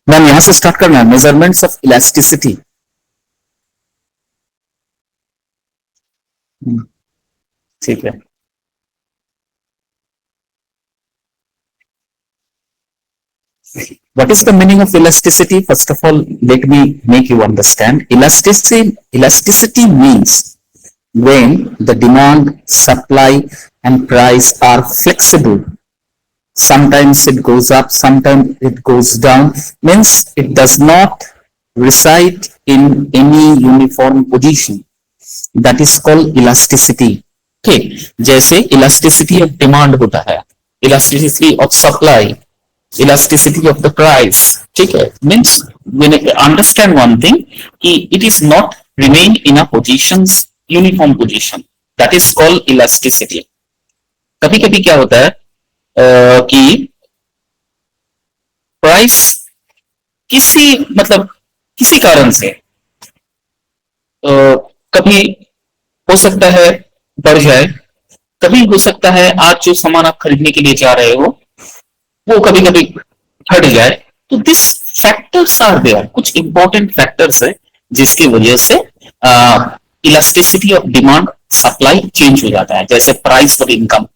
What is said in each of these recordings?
Ma'am यहां से start करना है, मेजरमेंट्स ऑफ इलास्टिसिटी। ठीक है। What is the meaning of elasticity? First of all, let me make you understand. Elasticity means when the demand, supply, and price are flexible. Sometimes it goes up, sometimes it goes down. Means it does not reside in any uniform position. That is called elasticity. Okay, जैसे elasticity of demand होता है, elasticity of supply, elasticity of the price. ठीक है, means when understand one thing कि it is not remain in a positions uniform position, that is called elasticity. कभी कभी क्या होता है कि प्राइस किसी मतलब किसी कारण से कभी हो सकता है बढ़ जाए, कभी हो सकता है आज जो सामान आप खरीदने के लिए जा रहे हो वो कभी कभी घट जाए। तो दिस फैक्टर्स आर देयर, कुछ इंपॉर्टेंट फैक्टर्स है जिसकी वजह से elasticity of demand supply change हो जाता है, जैसे प्राइस और इनकम।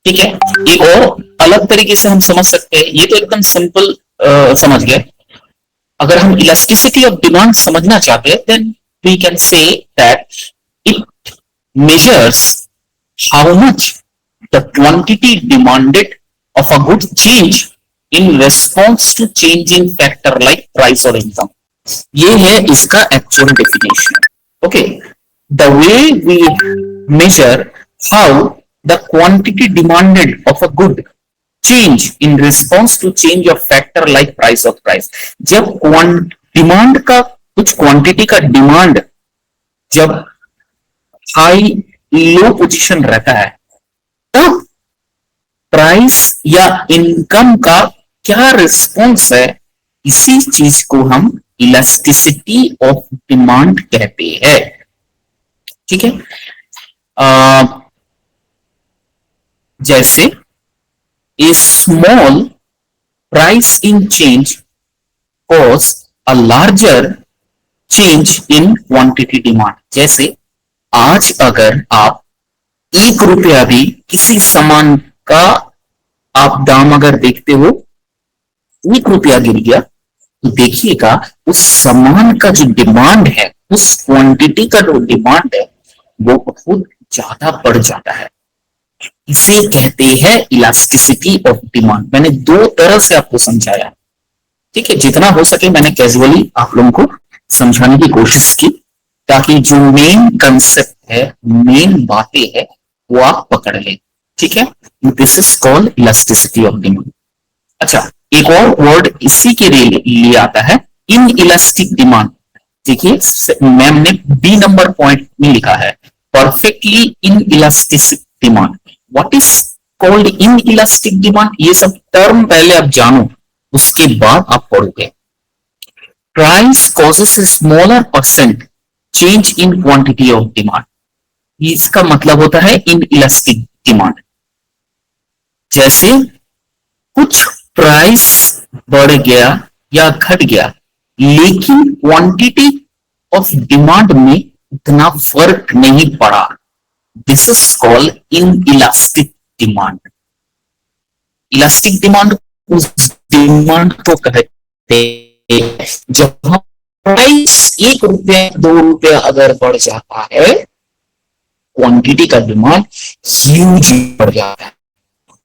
ठीक है, एक और अलग तरीके से हम समझ सकते हैं, ये तो एकदम सिंपल समझ गए। अगर हम इलास्टिसिटी ऑफ डिमांड समझना चाहते हैं then we can say that it measures how much the quantity demanded of a good change in response to changing factor like price or income. ये है इसका actual definition. Okay, the way we measure how the quantity demanded of a good change in response to change of factor like price or price. जब demand का कुछ quantity का demand जब high low position रहता है तब price या income का क्या रिस्पॉन्स है, इसी चीज को हम इलास्टिसिटी ऑफ डिमांड कहते हैं। ठीक है, जैसे a small price in change cause a larger change in quantity demand. जैसे आज अगर आप 1 रुपया भी किसी सामान का आप दाम अगर देखते हो, 1 रुपया गिर गया तो देखिएगा उस सामान का जो डिमांड है, उस क्वांटिटी का जो डिमांड है वो बहुत ज्यादा बढ़ जाता है। इसे कहते हैं इलास्टिसिटी ऑफ डिमांड। मैंने 2 तरह से आपको समझाया। ठीक है, जितना हो सके मैंने कैजुअली आप लोगों को समझाने की कोशिश की ताकि जो मेन कंसेप्ट है, मेन बातें है वो आप पकड़ लें। ठीक है, this is called elasticity of demand. अच्छा, एक और वर्ड इसी के लिए आता है, इन इलास्टिक डिमांड। देखिए मैम ने बी नंबर पॉइंट में लिखा है perfectly in elastic demand. What is called inelastic demand, ये सब टर्म पहले आप जानो उसके बाद आप पढ़ोगे। Price causes a smaller percent change in quantity of demand, इसका मतलब होता है इन इलास्टिक डिमांड। जैसे कुछ प्राइस बढ़ गया या घट गया लेकिन क्वांटिटी ऑफ डिमांड में इतना फर्क नहीं पड़ा, this is called inelastic demand. Elastic demand उस डिमांड को कहते हैं जहां प्राइस 1 रुपया 2 रुपया अगर बढ़ जाता है, क्वांटिटी का डिमांड ह्यूज बढ़ जाता है।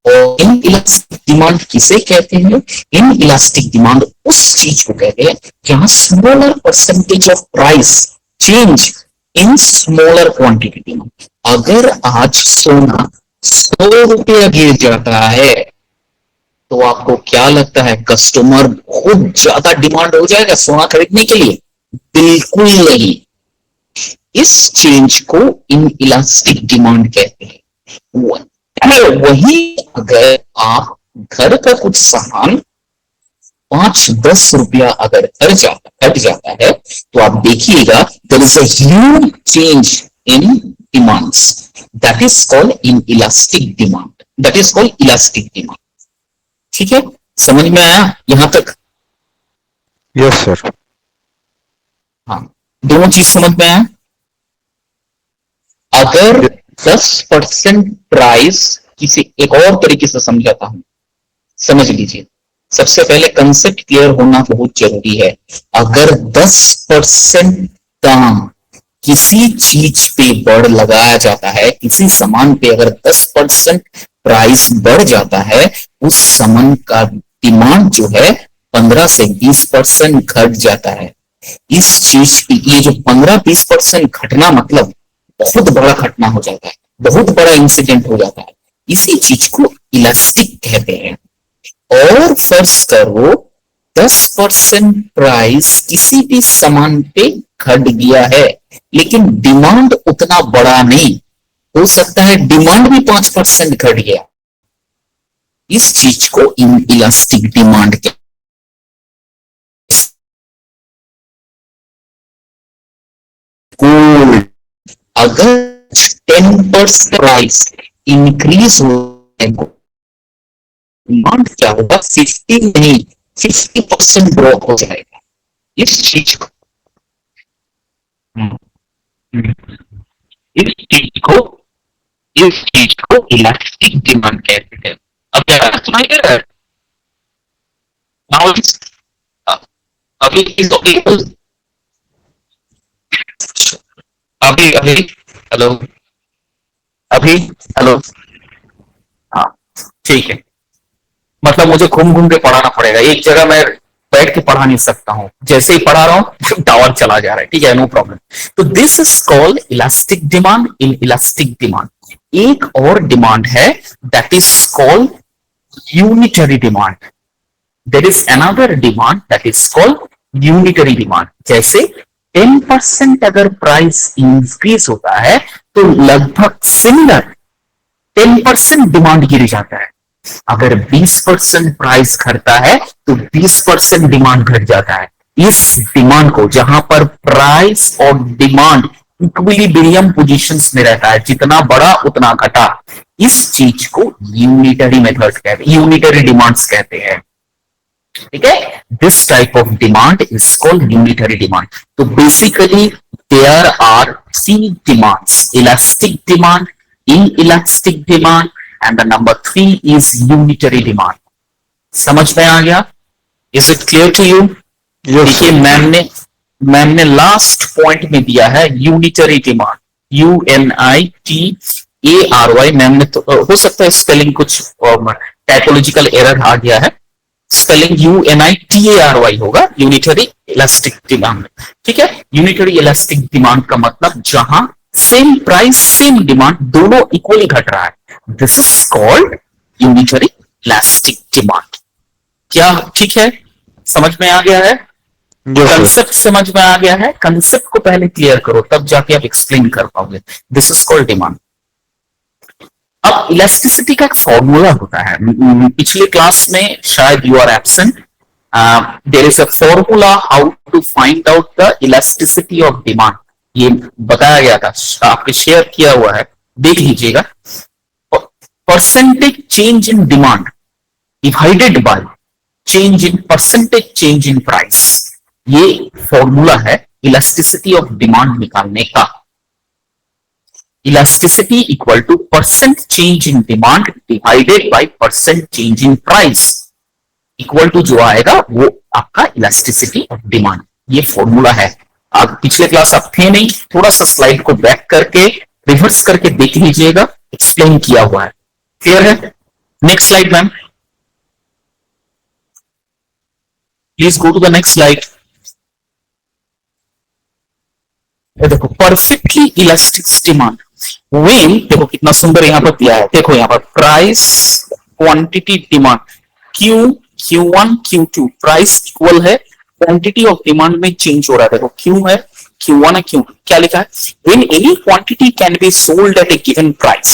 और इन इलास्टिक डिमांड किसे कहते हैं? इन इलास्टिक डिमांड उस चीज को कहते हैं जहां smaller percentage of price change in smaller quantity demand. अगर आज सोना 100 रुपया गिर जाता है तो आपको क्या लगता है कस्टमर बहुत ज्यादा डिमांड हो जाएगा सोना खरीदने के लिए? बिल्कुल नहीं। इस चेंज को इन इलास्टिक डिमांड कहते हैं। वही अगर आप घर का कुछ सामान 5-10 रुपया अगर घट जाता है तो आप देखिएगा there is a huge change in demands, that is called inelastic demand, that is called elastic demand. ठीक है, समझ में आया यहां तक? Yes sir. हाँ, दोनों चीज समझ में आया। अगर 10% प्राइस, किसी एक और तरीके से समझाता हूं, समझ लीजिए। सबसे पहले कंसेप्ट क्लियर होना बहुत जरूरी है। अगर 10% दाम किसी चीज पे बढ़ लगाया जाता है, किसी सामान पे अगर 10% प्राइस बढ़ जाता है, उस सामान का डिमांड जो है 15 से 20% घट जाता है। इस चीज की ये जो 15-20% घटना मतलब बहुत बड़ा घटना हो जाता है, बहुत बड़ा इंसिडेंट हो जाता है। इसी चीज को इलास्टिक कहते हैं। और फर्ज करो 10% प्राइस किसी भी सामान पे घट गया है, लेकिन डिमांड उतना बड़ा नहीं, हो सकता है डिमांड भी 5% घट गया। इस चीज को इन इलास्टिक डिमांड के गोल्ड, अगर 10% प्राइस इंक्रीज हो, डिमांड क्या होगा, 50 नहीं 50% ड्रॉप हो जाएगा। इस चीज को इस चीज को इस चीज को इलास्टिक डिमांड कहते हैं। अब क्या सुनाई दे रहा है? नाउ अभी इस अभी अभी हेलो, अभी हेलो। हाँ, ठीक है। मतलब मुझे घूम घूम के पढ़ाना पड़ेगा, एक जगह मैं बैठ के पढ़ा नहीं सकता हूँ। जैसे ही पढ़ा रहा हूँ टावर चला जा रहा है, ठीक है, नो प्रॉब्लम। तो this is called elastic demand. In elastic demand एक और डिमांड है, that is called unitary demand. There is another demand that is called unitary demand. जैसे 10% अगर प्राइस इंक्रीज होता है तो लगभग सिमिलर 10% डिमांड गिर जाता है। अगर 20% प्राइस घटता है तो 20% डिमांड घट जाता है। इस डिमांड को, जहां पर प्राइस और डिमांड इक्विलिब्रियम पोजीशंस में रहता है, जितना बड़ा उतना घटा, इस चीज को यूनिटरी मेथड कहते हैं, यूनिटरी डिमांड्स कहते हैं। ठीक है, this type of demand is called unitary demand. तो basically there are three demands: elastic demand, inelastic demand, and the number 3 is unitary demand. समझ में आ गया? Is it clear to you? देखिए मैम ने लास्ट पॉइंट में दिया है unitary demand, UNITARY। Ma'am ने तो हो सकता है स्पेलिंग कुछ टाइपोलॉजिकल एरर आ गया है, स्पेलिंग UNITARY होगा, यूनिटरी इलास्टिक डिमांड। ठीक है, यूनिटरी इलास्टिक डिमांड का मतलब जहां सेम प्राइस सेम डिमांड दोनों इक्वली घट रहा है, this is called unitary elastic demand. क्या ठीक है? समझ में आ गया है? कंसेप्ट समझ में आ गया है? कंसेप्ट को पहले क्लियर करो, तब जाके आप एक्सप्लेन कर पाओगे। This is called demand. अब इलास्टिसिटी का एक फॉर्मूला होता है, पिछले क्लास में शायद you are absent. There is a formula how to find out the elasticity of demand. ये बताया गया था, आपके शेयर किया हुआ है, देख लीजिएगा। Percentage change in demand divided by change in percentage change in price, ये फॉर्मूला है इलास्टिसिटी ऑफ डिमांड निकालने का। Elasticity equal to percent change in demand divided by percent change in price, equal to जो आएगा वो आपका elasticity of demand. ये formula है। आप पिछले क्लास आप थे नहीं, थोड़ा सा स्लाइड को बैक करके रिवर्स करके देख लीजिएगा, एक्सप्लेन किया हुआ है। क्लियर है? Next slide ma'am, please go to the next slide. देखो परफेक्टली इलास्टिक डिमांड व्हेन, देखो कितना सुंदर यहां पर दिया है, देखो यहां पर price quantity demand Q1 Q2 price equal है क्वांटिटी ऑफ डिमांड में चेंज हो रहा है। देखो Q है Q1 है Q2, क्या लिखा है? When any quantity can be sold at a given price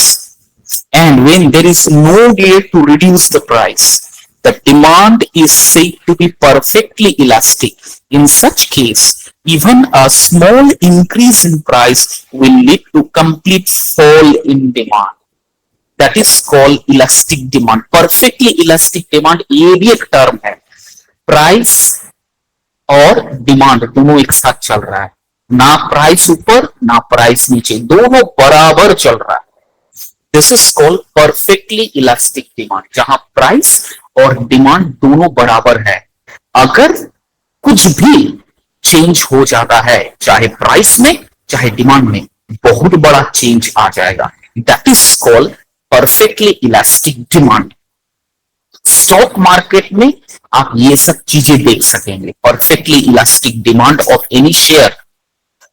and when there is no way to reduce the price, the demand is said to be perfectly elastic. In such case, even a small increase in price will lead to complete fall in demand. That is called elastic demand. Perfectly elastic demand ये भी एक term है। Price और demand दोनों एक साथ चल रहा है, ना प्राइस ऊपर ना प्राइस नीचे, दोनों बराबर चल रहा है। This is called perfectly elastic demand, जहां प्राइस और डिमांड दोनों बराबर है। अगर कुछ भी चेंज हो जाता है, चाहे प्राइस में चाहे डिमांड में, बहुत बड़ा चेंज आ जाएगा। That is called perfectly elastic demand. Stock market में आप ये सब चीजें देख सकेंगे, perfectly elastic demand of any share.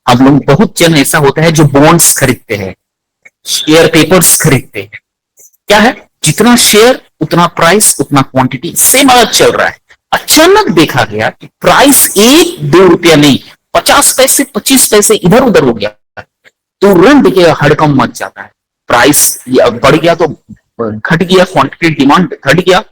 हम लोग बहुत जन ऐसा होता है जो बॉन्ड्स खरीदते हैं, शेयर पेपर्स खरीदते हैं। क्या है, जितना शेयर उतना प्राइस उतना क्वांटिटी, सेम अलग चल रहा है। अचानक देखा गया कि प्राइस 1-2 रुपया नहीं, 50 पैसे 25 पैसे इधर उधर हो गया, तुरंत देखिए हड़कंप मच जाता है। प्राइस बढ़ गया तो घट गया, क्वांटिटी डिमांड घट गया,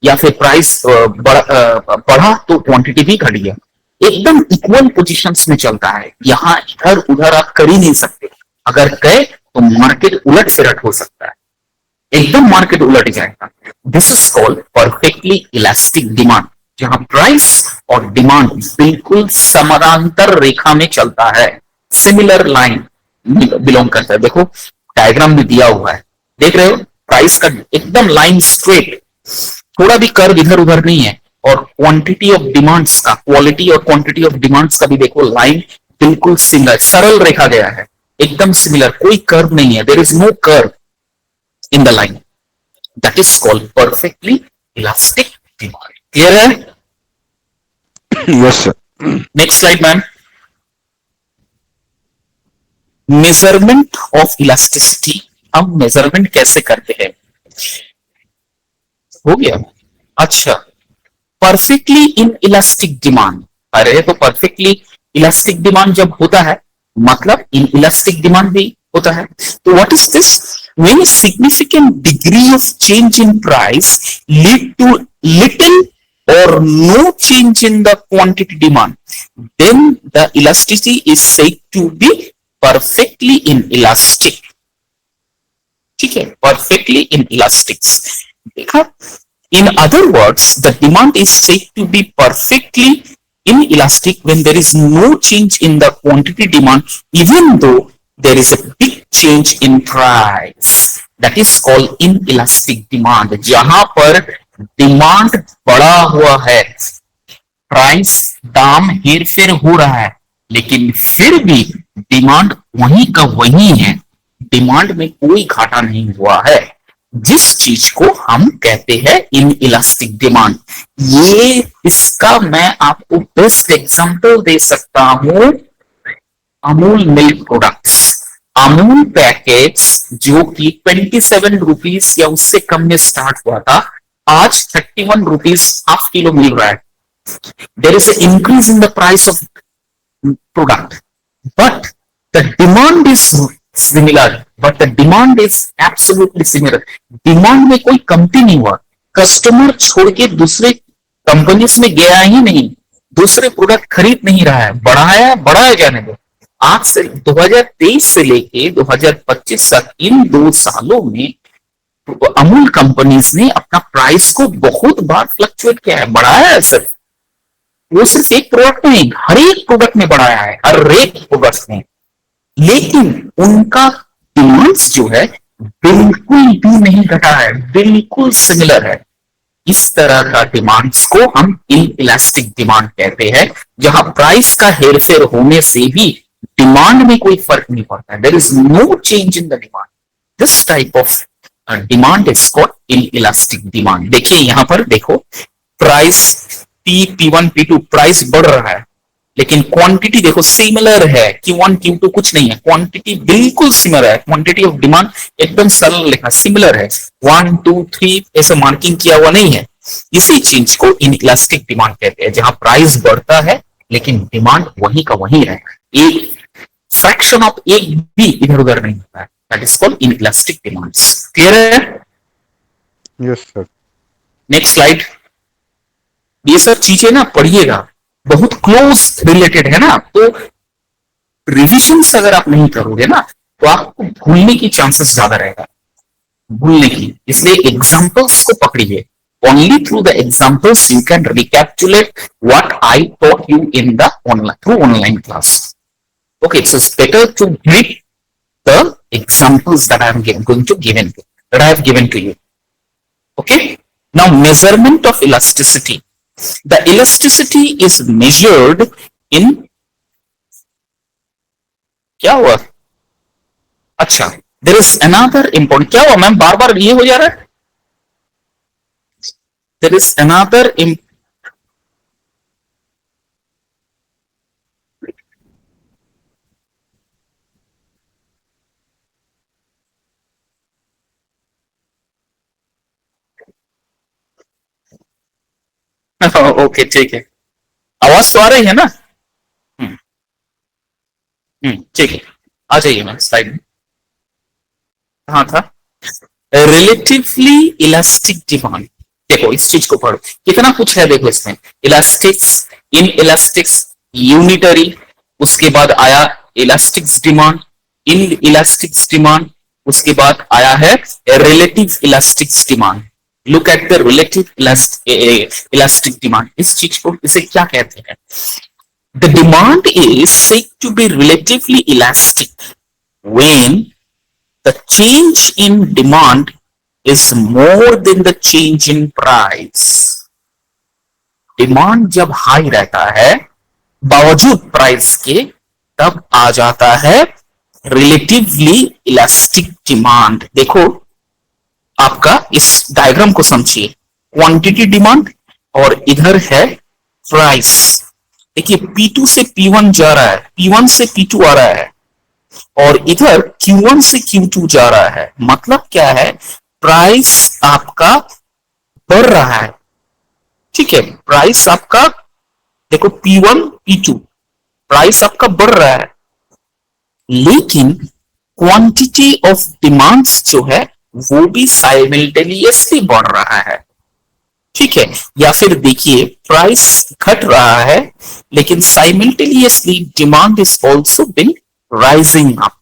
या फिर प्राइस बढ़ा तो क्वांटिटी भी घट गया। एकदम इक्वल पोजीशंस में चलता है, यहां इधर उधर आप कर ही नहीं सकते। अगर गए तो मार्केट उलट सिलट हो सकता है, एकदम मार्केट उलट जाएगा। This is called perfectly elastic demand, जहां प्राइस और डिमांड बिल्कुल समानांतर रेखा में चलता है, सिमिलर लाइन बिलोंग करता है। देखो डायग्राम भी दिया हुआ है, देख रहे हो, प्राइस का एकदम लाइन स्ट्रेट, थोड़ा भी कर्व इधर उधर नहीं है। और क्वांटिटी ऑफ डिमांड्स का, क्वालिटी और क्वांटिटी ऑफ डिमांड्स का भी देखो लाइन बिल्कुल सिमिलर, सरल रेखा गया है, एकदम सिमिलर, कोई कर्व नहीं है, there is no curve in the line. That is called perfectly elastic demand. Clear है? Yes sir. Next slide ma'am. Measurement of elasticity, हम मेजरमेंट कैसे करते हैं? हो गया। अच्छा, परफेक्टली इन इलास्टिक डिमांड, अरे तो परफेक्टली इलास्टिक डिमांड जब होता है मतलब इन इलास्टिक डिमांड भी होता है। तो what is this? When significant degree of change in price lead to little or no change in the quantity demand, then the elasticity is said to be perfectly inelastic. ठीक है, perfectly inelastic। देखा, in other words, the demand is said to be perfectly inelastic when there is no change in the quantity demand, even though there is a big change in price. That is called inelastic demand, जहां पर demand बढ़ा हुआ है, price दाम हेर फेर हो रहा है, लेकिन फिर भी डिमांड वहीं का वहीं है, डिमांड में कोई घाटा नहीं हुआ है, जिस चीज को हम कहते हैं इन इलास्टिक डिमांड। ये इसका मैं आपको बेस्ट एग्जांपल दे सकता हूं, Amul milk products. Amul package जो कि 27 रुपीज या उससे कम में स्टार्ट हुआ था, आज 31 रुपीज हाफ किलो मिल रहा है। There is a increase in the price of product, but the demand is similar, but the demand is absolutely similar. Demand में कोई कमती नहीं हुआ, कस्टमर छोड़ के दूसरे कंपनीज में गया ही नहीं, दूसरे प्रोडक्ट खरीद नहीं रहा है, बढ़ाया जाने दो। आज से 2023 से लेके 2025 तक, इन 2 सालों में अमूल कंपनीज ने अपना प्राइस को बहुत बार फ्लक्चुएट किया है, बढ़ाया है सर। वो सिर्फ एक प्रोडक्ट नहीं, हर एक प्रोडक्ट में बढ़ाया है, हर एक प्रोडक्ट में, लेकिन उनका डिमांड्स जो है बिल्कुल भी नहीं घटा है, बिल्कुल सिमिलर है। इस तरह का डिमांड्स को हम इन इलास्टिक डिमांड कहते हैं, जहां प्राइस का हेरफेर होने से भी डिमांड में कोई फर्क नहीं पड़ता है, there is no change in the demand. This type of demand is called inelastic demand. देखिए यहां पर देखो, प्राइस P1 P2 प्राइस बढ़ रहा है, लेकिन क्वांटिटी देखो सिमिलर है, Q1 Q2 कुछ नहीं है, क्वांटिटी बिल्कुल सिमिलर है, क्वांटिटी ऑफ डिमांड एकदम सरल लिखा सिमिलर है, 1 2 3 ऐसा मार्किंग किया हुआ नहीं है। इसी चीज को इन इलास्टिक डिमांड कहते हैं, जहां प्राइस बढ़ता है लेकिन डिमांड वहीं का वहीं रहेगा, एक फ्रैक्शन ऑफ एक भी इधर उधर नहीं होता है। That is called inelastic demands. Clear है? Yes sir. Next slide. ये सब चीजें ना पढ़िएगा, बहुत क्लोज रिलेटेड है ना, तो रिविजन अगर आप नहीं करोगे ना तो आपको भूलने की चांसेस ज्यादा रहेगा। भूलने की, इसलिए एग्जाम्पल्स को पकड़िए. Only through the examples you can recapitulate what I taught you in the online class. Okay, so it's better to grip the examples that I am going to that I have given to you. Okay. Now, measurement of elasticity. The elasticity is measured in, क्या हुआ? अच्छा, there is another important, क्या हुआ ma'am, बार बार ये हो जा रहा है? There is another ओके ठीक है, आवाज तो आ रही है ना? ठीक है, आ जाइए मैम स्लाइड में. कहाँ था? Relatively elastic demand. देखो इस चीज को पढ़ो, कितना कुछ है देखो इसमें. इलास्टिक्स, इन इलास्टिक्स, यूनिटरी, उसके बाद आया इलास्टिक्स डिमांड, इन इलास्टिक्स डिमांड, उसके बाद आया है relative elastics demand. Look at the relative elastic demand. इस चीज को, इसे क्या कहते हैं? The demand is said to be relatively elastic when the change in demand is more than the change in price. Demand जब हाई रहता है बावजूद प्राइस के, तब आ जाता है रिलेटिवली इलास्टिक डिमांड. देखो आपका इस डायग्राम को समझिए, क्वांटिटी डिमांड और इधर है प्राइस. देखिए P2 से P1 जा रहा है, P1 से P2 आ रहा है, और इधर Q1 से Q2 जा रहा है. मतलब क्या है? प्राइस आपका बढ़ रहा है. ठीक है, प्राइस आपका देखो P1 P2, प्राइस आपका बढ़ रहा है, लेकिन क्वांटिटी ऑफ डिमांड्स जो है वो भी साइमल्टेनियसली बढ़ रहा है. ठीक है, या फिर देखिए प्राइस घट रहा है, लेकिन simultaneously demand is also been rising up.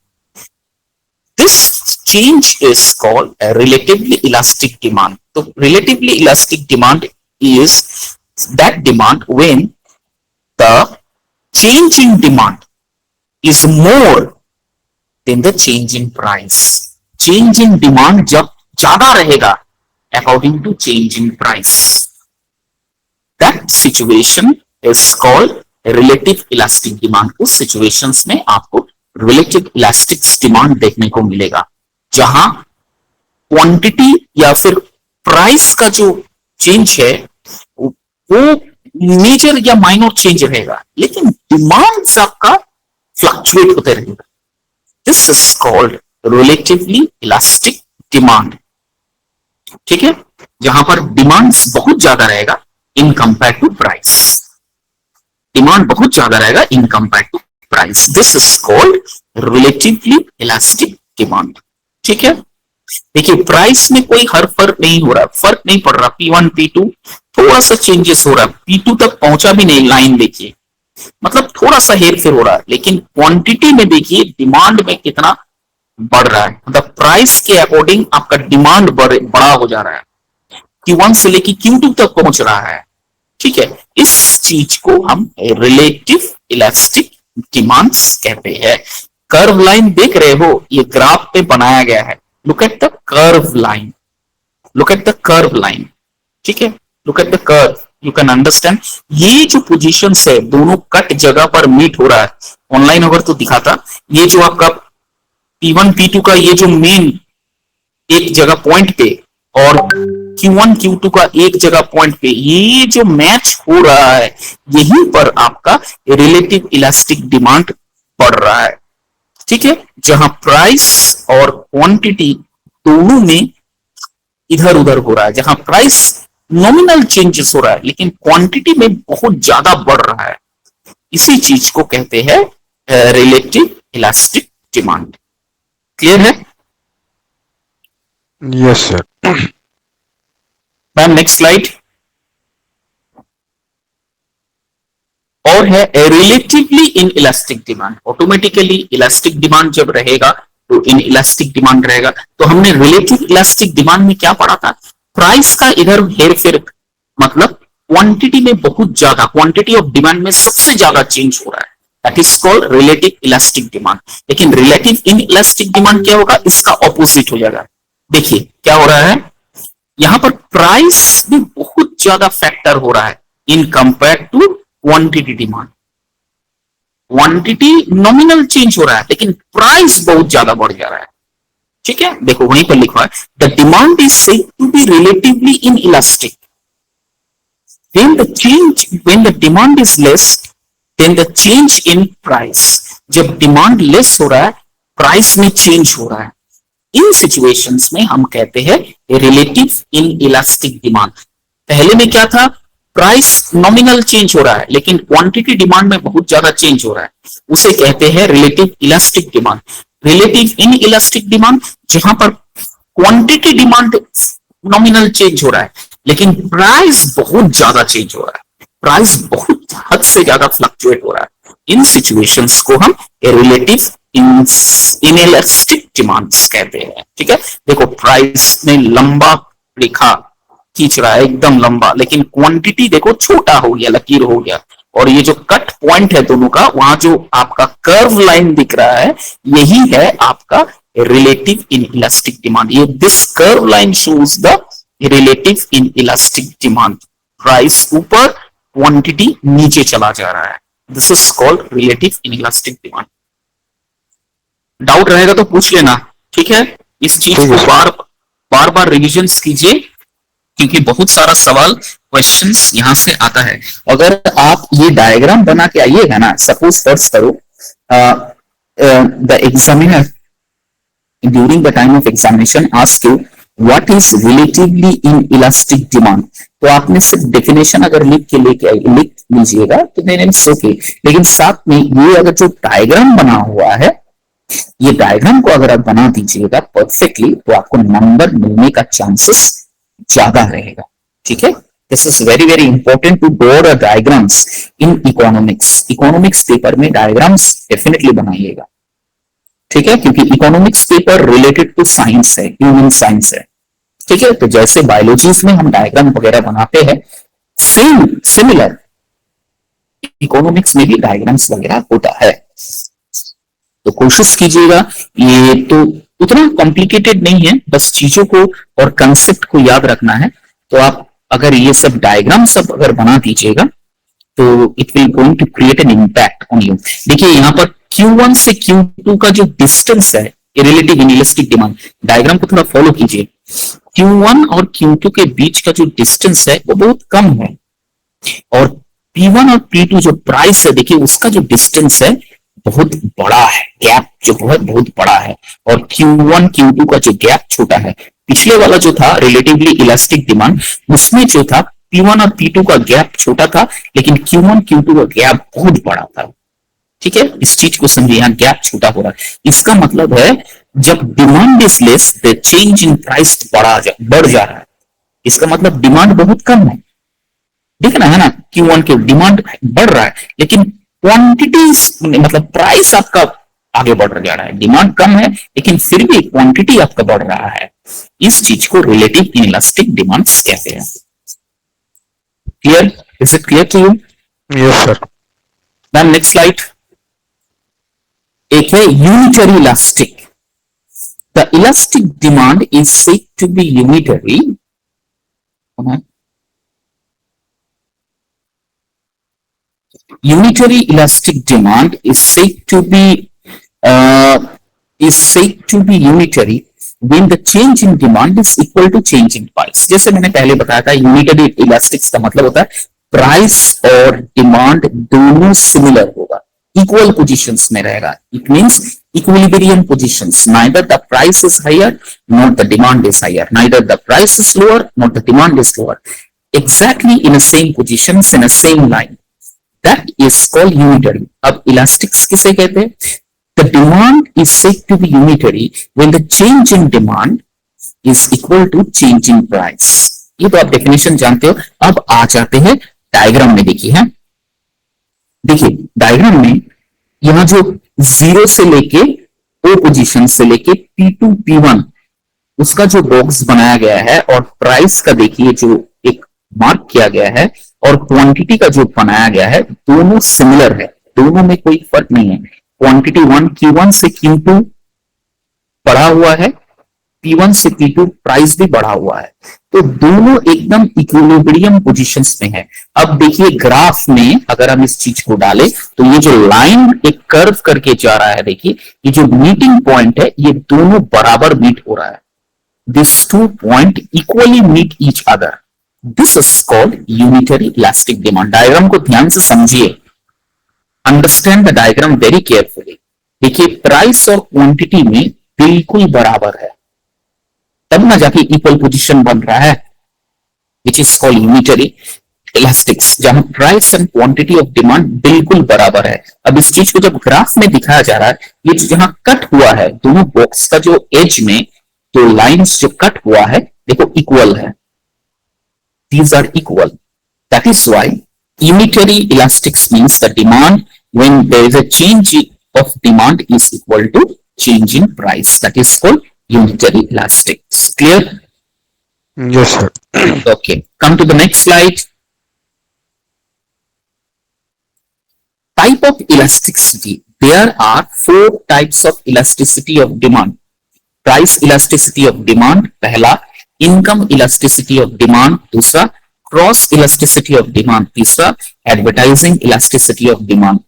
This change is called relatively elastic demand. तो relatively elastic demand is that demand when the change in demand is more than the change in price. Change in demand जब ज्यादा रहेगा according to change in price, that situation is called relative elastic demand. उस situations में आपको relative elastic demand देखने को मिलेगा, जहां क्वांटिटी या फिर प्राइस का जो चेंज है वो मेजर या माइनर चेंज रहेगा, लेकिन डिमांड आपका फ्लक्चुएट होते रहेगा. This is called relatively elastic demand. ठीक है, जहां पर डिमांड बहुत ज्यादा रहेगा in compare to price. Demand बहुत ज्यादा रहेगा in compare to price. This is called relatively elastic demand. ठीक है, देखिए प्राइस में कोई हर फर्क नहीं हो रहा, फर्क नहीं पड़ रहा. P1 P2 थोड़ा सा चेंजेस हो रहा है, P2 तक पहुंचा भी नहीं, लाइन देखिए, मतलब थोड़ा सा हेर फेर हो रहा है, लेकिन क्वांटिटी में देखिए डिमांड में कितना बढ़ रहा है. मतलब प्राइस के अकॉर्डिंग आपका डिमांड बड़ा हो जा रहा है, Q1 से लेके Q2 तक पहुंच रहा है. ठीक है, इस चीज को हम रिलेटिव इलास्टिक डिमांड्स कहते हैं. कर्व लाइन देख रहे हो, ये ग्राफ पे बनाया गया है. Look at the curve line, look at the curve line. ठीक है, look at the curve, you can understand. ये जो पोजीशन है दोनों कट जगह पर मीट हो रहा है. ऑनलाइन अगर तो दिखाता, ये जो आपका P1 P2 का ये जो मेन एक जगह पॉइंट पे और Q1 Q2 का एक जगह पॉइंट पे, ये जो मैच हो रहा है, यहीं पर आपका रिलेटिव इलास्टिक डिमांड बढ़ रहा है. ठीक है, जहां प्राइस और क्वांटिटी दोनों में इधर उधर हो रहा है, जहां प्राइस नॉमिनल चेंजेस हो रहा है लेकिन क्वांटिटी में बहुत ज्यादा बढ़ रहा है. इसी चीज को कहते हैं रिलेटिव इलास्टिक डिमांड. क्लियर है? Yes sir. Ma'am next slide. और है relatively inelastic demand. Automatically elastic demand जब रहेगा तो इन इलास्टिक डिमांड रहेगा। तो हमने रिलेटिव इलास्टिक डिमांड में क्या पढ़ा था, प्राइस का इधर हेर फेर, मतलब क्वांटिटी में बहुत ज्यादा, क्वांटिटी ऑफ डिमांड में सबसे ज्यादा चेंज हो रहा है, that is called relative elastic demand. लेकिन रिलेटिव इन इलास्टिक डिमांड क्या होगा, इसका ऑपोजिट हो जाएगा। देखिए क्या हो रहा है, यहां पर प्राइस भी बहुत ज्यादा फैक्टर हो रहा है in compare to quantity demand. Quantity nominal change हो रहा है लेकिन प्राइस बहुत ज्यादा बढ़ जा रहा है। ठीक है, देखो वहीं पर लिखा है, the demand is said to be relatively inelastic when the demand is less then the change in price। जब डिमांड लेस हो रहा है प्राइस में चेंज हो रहा है, इन सिचुएशंस में हम कहते हैं रिलेटिव इन इलास्टिक डिमांड। पहले में क्या था, प्राइस नॉमिनल चेंज हो रहा है लेकिन क्वांटिटी डिमांड में बहुत ज्यादा चेंज हो रहा है, उसे कहते हैं relative elastic demand. Relative in elastic demand जहां पर क्वांटिटी डिमांड नॉमिनल चेंज हो रहा है लेकिन प्राइस बहुत ज्यादा चेंज हो रहा है, प्राइस बहुत हद से ज्यादा फ्लक्चुएट हो रहा है, इन सिचुएशंस को हम रिलेटिव इनइलास्टिक डिमांड्स कहते हैं। ठीक है, देखो प्राइस में लंबा रेखा खींच रहा है एकदम लंबा, लेकिन क्वांटिटी देखो छोटा हो गया, लकीर हो गया, और ये जो कट पॉइंट है दोनों का, वहां जो आपका कर्व लाइन दिख रहा है यही है आपका रिलेटिव इनइलास्टिक डिमांड। ये this curve line shows the relative inelastic demand, price ऊपर क्वांटिटी नीचे चला जा रहा है, this is called relative inelastic demand. Doubt रहेगा तो पूछ लेना, ठीक है, इस चीज को बार बार रिविजन्स कीजिए क्योंकि बहुत सारा सवाल क्वेश्चंस यहां से आता है। अगर आप ये डायग्राम बना के आइएगा ना, सपोज फर्स्ट करो the examiner during the time of examination ask you what is relatively inelastic demand, तो आपने सिर्फ डेफिनेशन अगर लिख लीजिएगा तो देन इट्स ओके, लेकिन साथ में ये अगर जो डायग्राम बना हुआ है, ये डायग्राम को अगर आप बना दीजिएगा परफेक्टली तो आपको नंबर मिलने का चांसेस ज्यादा रहेगा। ठीक है, this is very very important to draw the diagrams in economics. Economics paper में डायग्राम्स डेफिनेटली बनाइएगा, ठीक है, क्योंकि इकोनॉमिक्स पेपर रिलेटेड टू साइंस है, ह्यूमन साइंस है। ठीक है, तो जैसे बायोलॉजीज में हम डायग्राम वगैरह बनाते हैं, सेम सिमिलर इकोनॉमिक्स में भी डायग्राम्स वगैरह होता है। तो कोशिश कीजिएगा, ये तो उतना कॉम्प्लिकेटेड नहीं है, बस चीजों को और कंसेप्ट को याद रखना है। तो आप अगर ये सब डायग्राम सब अगर बना दीजिएगा तो it will going to create an impact on you. देखिए यहाँ पर Q1 से Q2 का जो डिस्टेंस है रिलेटिव इनइलास्टिक डिमांड, डायग्राम को थोड़ा फॉलो कीजिए। Q1 और Q2 के बीच का जो डिस्टेंस है वो बहुत कम है, और P1 और P2 जो प्राइस है, देखिए उसका जो डिस्टेंस है बहुत बड़ा है, गैप जो है बहुत बड़ा है, और Q1 Q2 का जो गैप छोटा है। पिछले वाला जो था रिलेटिवली इलास्टिक डिमांड, उसमें जो था P1 और P2 का गैप छोटा था, लेकिन Q1 Q2 का गैप बहुत बड़ा था। ठीक है, इस चीज को समझिए, यहाँ गैप छोटा हो रहा है, इसका मतलब है जब demand is less the change in price बढ़ जा रहा है, इसका मतलब डिमांड बहुत कम है। देखना है ना, Q1 के डिमांड बढ़ रहा है लेकिन क्वांटिटी मतलब प्राइस आपका आगे बढ़ जा रहा है, डिमांड कम है लेकिन फिर भी क्वांटिटी आपका बढ़ रहा है। इस चीज को रिलेटिव इनइलास्टिक डिमांड्स कहते हैं। Clear, is it clear to you? Yes sir. Then next slide, एक है unitary elastic. The elastic demand is said to be unitary. Unitary elastic demand is said to be unitary when the change in demand is equal to change in price। जैसे मैंने पहले बताया था, unitary elastics का मतलब होता है price और डिमांड दोनों सिमिलर होगा, इक्वल पोजीशंस में रहेगा। It means equilibrium positions, neither the price is higher nor the demand is higher, neither the price is lower nor the demand is lower, exactly in the same positions in a same line, that is called unitary। अब elastics किसे कहते हैं? The demand is said to be unitary when the change in demand is equal to change in price। ये तो आप definition जानते हो। अब आ जाते हैं डायग्राम में, देखिए है, देखिए डायग्राम में यहां जो 0 से लेके ओ पोजीशन से लेके P2 P1 उसका जो बॉक्स बनाया गया है और प्राइस का देखिए जो एक मार्क किया गया है और क्वांटिटी का जो बनाया गया है दोनों सिमिलर है, दोनों में कोई फर्क नहीं है। क्वांटिटी Q1 से Q2 बढ़ा हुआ है, P1 से P2 प्राइस भी बढ़ा हुआ है, तो दोनों एकदम इक्विलिब्रियम पोजीशंस में है। अब देखिए ग्राफ में अगर हम इस चीज को डालें तो ये जो लाइन एक कर्व करके जा रहा है, देखिए ये जो मीटिंग पॉइंट है ये दोनों बराबर मीट हो रहा है। These 2 points equally meet each other. This is called unitary elastic demand. Diagram को ध्यान से समझिए, understand the diagram very carefully. देखिए प्राइस और क्वांटिटी में बिल्कुल बराबर है, तब ना जाके इक्वल पोजीशन बन रहा है, which is called unitary elastics, जहां price and quantity of demand बिल्कुल बराबर है। अब इस चीज को जब ग्राफ में दिखाया जा रहा है, ये जहां कट हुआ है दोनों बॉक्स का जो एज में तो लाइंस जो कट हुआ है देखो इक्वल है, these are equal. That is why unitary elastics means the demand when there is a change of demand is equal to change in price. That is called unitary elastics. Clear? Yes, sir. Okay. Come to the next slide. Type of elasticity. There are 4 types of elasticity of demand. Price elasticity of demand पहला, income elasticity of demand दूसरा, cross elasticity of demand तीसरा, advertising elasticity of demand.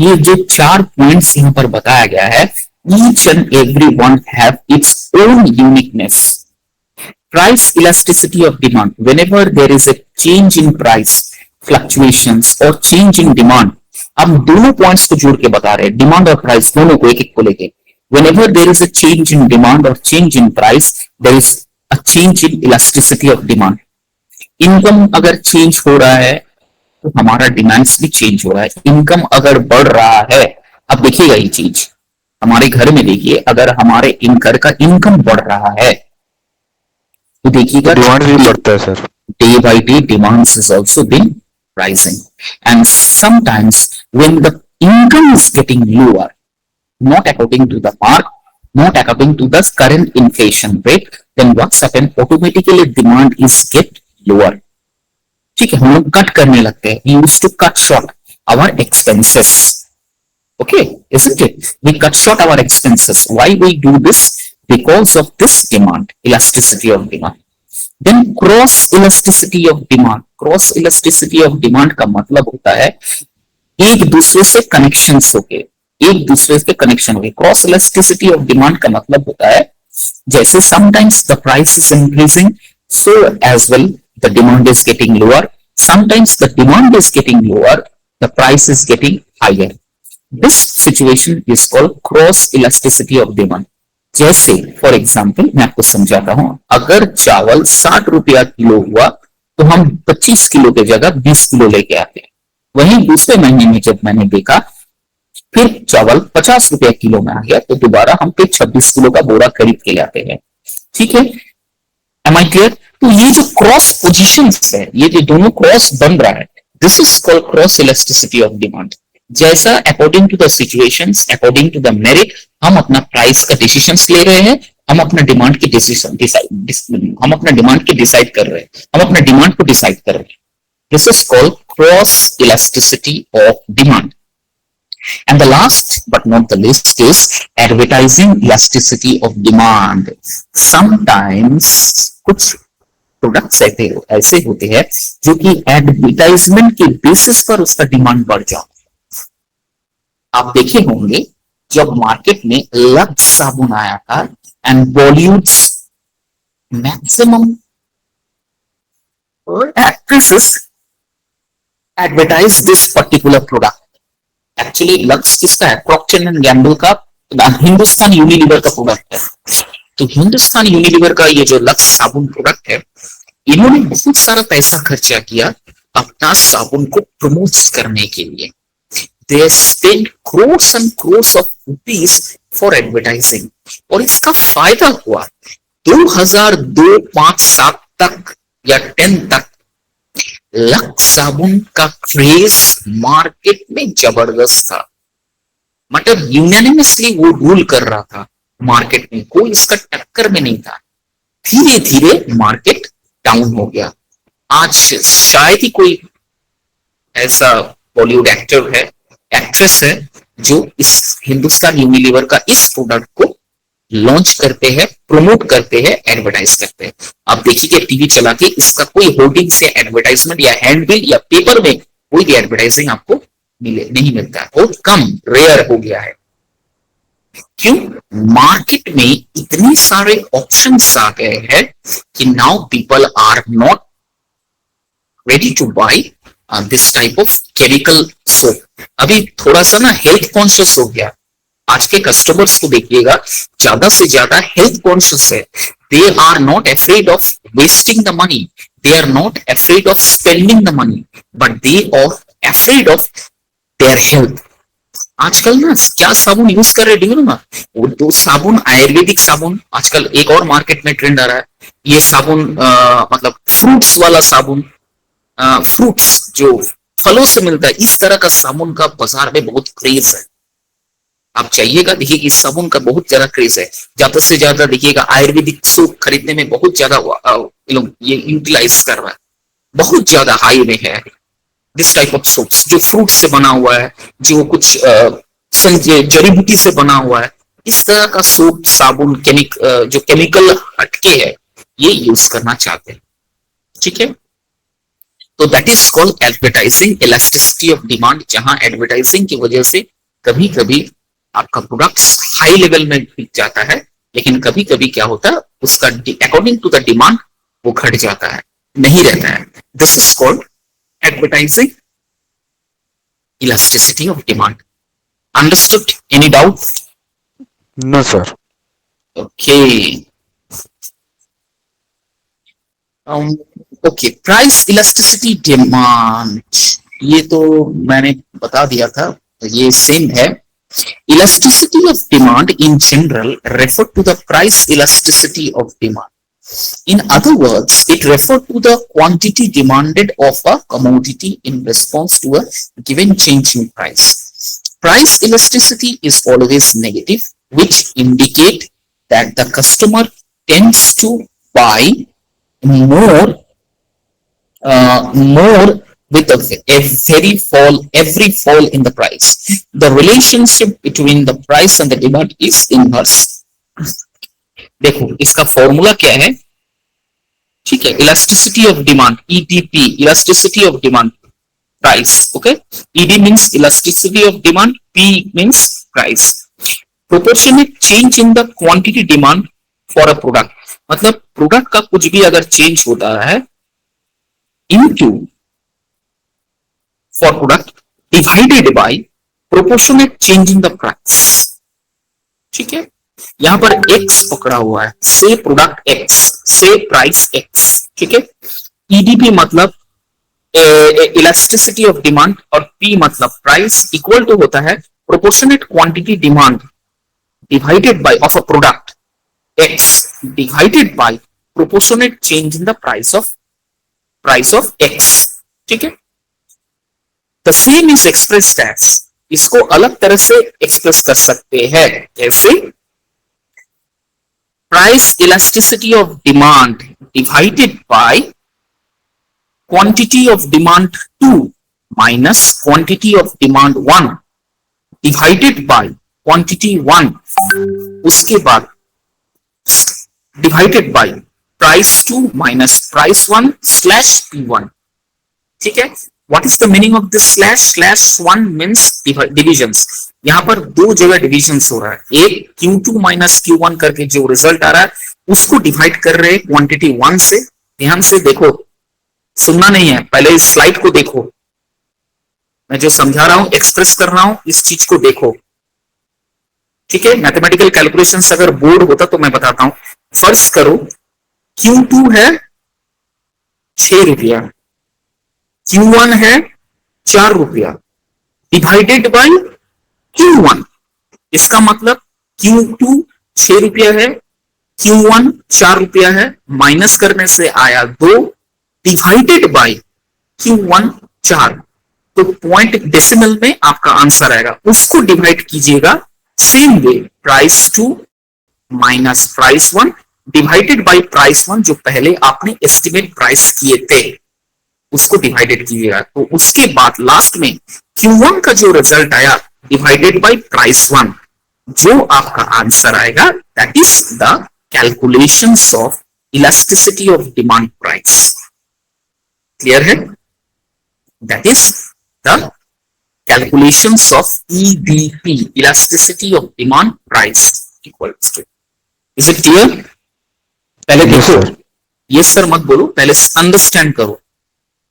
ये जो 4 points यहाँ पर बताया गया है, each and every one have its own uniqueness. Price elasticity of demand, whenever there is a change in price fluctuations or change in demand, अब दोनों पॉइंट्स को जोड़ के बता रहे हैं, डिमांड और प्राइस दोनों को एक एक को लेके। Whenever there is a change in demand or change in price, there is a change in elasticity of demand. Income अगर चेंज हो रहा है तो हमारा डिमांड्स भी चेंज हो रहा है। इनकम अगर बढ़ रहा है, अब देखिएगा ये चीज हमारे घर में, देखिए अगर हमारे घर का इनकम बढ़ रहा है तो देखिएगा डिमांड भी बढ़ता है sir. Day by day demands has also been rising, and sometimes when the income is getting lower, not according to the mark, not according to the current inflation rate, then what's happened? Automatically demand is get lower. ठीक है, हम लोग cut करने लगते हैं। We used to cut short our expenses. Okay, isn't it? We cut short our expenses. Why we do this? Because of this demand, elasticity of demand. Then cross elasticity of demand. Cross elasticity of demand का मतलब होता है एक दूसरे से connections होके, एक दूसरे से कनेक्शन होगी। क्रॉस इलास्टिसिटी ऑफ डिमांड का मतलब होता है जैसे sometimes the price is increasing, so as well the demand is getting lower, sometimes the demand is getting lower, the price is getting higher. This situation is called cross elasticity of demand. जैसे for example मैं आपको समझाता हूं, अगर चावल 60 रुपया kilo हुआ तो हम 25 किलो की जगह 20 किलो लेके आते हैं। वहीं दूसरे महीने में जब मैंने देखा फिर चावल 50 रुपया किलो में आ गया तो दोबारा हम फिर 26 किलो का बोरा खरीद के लाते हैं। ठीक है, एम आई क्लियर? तो ये जो क्रॉस पोजीशंस है, ये जो दोनों क्रॉस बन रहा है, this is called cross elasticity of demand. जैसा according to the situations, according to the merit हम अपना प्राइस का डिसीजंस ले रहे हैं, हम अपना डिमांड की हम अपना डिमांड की डिसाइड कर रहे हैं, हम अपना डिमांड को डिसाइड कर रहे हैं। This is called cross elasticity of demand. And the last but not the least is advertising elasticity of demand. Sometimes कुछ प्रोडक्ट्स ऐसे होते हैं जो कि एडवर्टाइजमेंट के बेसिस पर उसका डिमांड बढ़ जाता है। आप देखे होंगे जब मार्केट में लक्स साबुन आया था and Bollywood maximum actresses advertise this particular product. Actually lux किसका है? प्रॉक्टर एंड गैम्बल का, हिंदुस्तान यूनिलीवर का प्रोडक्ट है। तो हिंदुस्तान यूनिलीवर का ये जो लक्स साबुन प्रोडक्ट है, इन्होंने बहुत सारा पैसा खर्चा किया अपना साबुन को प्रमोट करने के लिए। They spend crores and crores of rupees for advertising, और इसका फायदा हुआ 2002, 5, 7 तक या 10 तक लक्स साबुन का क्रेज मार्केट में जबरदस्त था। मतलब यूनानिमसली वो रूल कर रहा था मार्केट में, कोई इसका टक्कर में नहीं था। धीरे धीरे मार्केट डाउन हो गया। आज शायद ही कोई ऐसा बॉलीवुड एक्टर है, एक्ट्रेस है, जो इस हिंदुस्तान यूनिलीवर का इस प्रोडक्ट को लॉन्च करते हैं, प्रमोट करते हैं, एडवर्टाइज करते हैं। आप देखिए टीवी चला के इसका कोई होर्डिंग से एडवर्टाइजमेंट या हैंडबिल या पेपर में कोई भी एडवर्टाइजिंग आपको नहीं मिलता है, बहुत कम, रेयर हो गया है। क्यों? मार्केट में इतने सारे ऑप्शंस आ गए हैं कि now people are not ready to buy this type of chemical soap. अभी थोड़ा सा ना हेल्थ कॉन्शियस हो गया। आज के कस्टमर्स को देखिएगा, ज्यादा से ज्यादा हेल्थ कॉन्शियस है। They are not afraid of wasting the money, they are not afraid of spending the money, but they are afraid of their health. आजकल ना क्या साबुन यूज कर रहे हो ना, वो दो साबुन, आयुर्वेदिक साबुन, आजकल एक और मार्केट में ट्रेंड आ रहा है, ये साबुन मतलब फ्रूट्स वाला साबुन, फ्रूट्स जो फलों से मिलता है, इस तरह का साबुन का बाजार में बहुत क्रेज है। आप चाहिएगा, देखिए इस साबुन का बहुत ज्यादा क्रेज है। ज्यादा से ज्यादा देखिएगा आयुर्वेदिक सोप खरीदने में बहुत ज्यादा ये यूटिलाइज कर रहा है, बहुत ज्यादा हाई में है दिस टाइप ऑफ सोप्स, जो फ्रूट से बना हुआ है, जो कुछ जड़ी बूटी से बना हुआ है, इस तरह का सोप, साबुन, जो केमिकल हटके है, ये यूज करना चाहते हैं। ठीक है, तो that is called advertising elasticity of demand, जहां एडवर्टाइजिंग की वजह से कभी कभी आपका प्रोडक्ट हाई लेवल में बिक जाता है, लेकिन कभी कभी क्या होता है, उसका अकॉर्डिंग टू द डिमांड वो घट जाता है, नहीं रहता है। This is called advertising elasticity of demand. Understood? Any doubt? No sir. Okay, okay, price elasticity demand, ये तो मैंने बता दिया था, ये सेम है। Elasticity of demand in general refer to the price elasticity of demand. In other words, it refers to the quantity demanded of a commodity in response to a given change in price. Price elasticity is always negative, which indicate that the customer tends to buy more with every fall in the price. The relationship between the price and the demand is inverse. देखो इसका formula क्या है, ठीक है, elasticity of demand, EDP, elasticity of demand, price, okay. ED means elasticity of demand, P means price. Proportionate change in the quantity demand for a product, मतलब product का कुछ भी अगर चेंज होता है into for product divided by proportionate change in the price। ठीक है, यहां पर x पकड़ा हुआ है, से प्रोडक्ट x, से प्राइस x, ठीक है। ईडीपी मतलब इलास्टिसिटी ऑफ डिमांड और p मतलब प्राइस, इक्वल टू होता है proportionate quantity demand divided bye of a product x divided by proportionate change in the price of x। ठीक है, The same is expressed as, इसको अलग तरह से एक्सप्रेस कर सकते हैं जैसे price elasticity of demand divided by quantity of demand 2 minus quantity of demand 1 divided by quantity 1, उसके बाद divided by price 2 minus price 1 slash P1। ठीक है, What is the meaning of this slash 1 means divisions। यहां पर दो जगह divisions हो रहा है, एक Q2 माइनस Q1 करके जो रिजल्ट आ रहा है उसको डिवाइड कर रहे हैं क्वांटिटी 1 से। ध्यान से देखो, सुनना नहीं है, पहले इस स्लाइड को देखो, मैं जो समझा रहा हूं, एक्सप्रेस कर रहा हूं, इस चीज को देखो। ठीक है, मैथमेटिकल कैलकुलेशन अगर बोर्ड होता तो मैं बताता हूं। फर्ज करो Q2 है 6 रुपया, Q1 है 4 रुपया, डिवाइडेड बाय Q1। इसका मतलब Q2 6 रुपया है, Q1 4 रुपया है, माइनस करने से आया 2, डिवाइडेड बाय Q1 4। तो पॉइंट डेसिमल में आपका आंसर आएगा, उसको डिवाइड कीजिएगा same way, price 2 minus price 1 divided by price 1, जो पहले आपने एस्टिमेट प्राइस किए थे उसको डिवाइडेड कीजिएगा। तो उसके बाद लास्ट में Q1 का जो रिजल्ट आया डिवाइडेड बाय प्राइस 1, जो आपका आंसर आएगा that is the calculations of elasticity of demand price. Clear है? That is the calculations of EDP, elasticity of demand price equals to. Is it clear? पहले देखो, ये सर मत बोलो, पहले अंडरस्टैंड करो।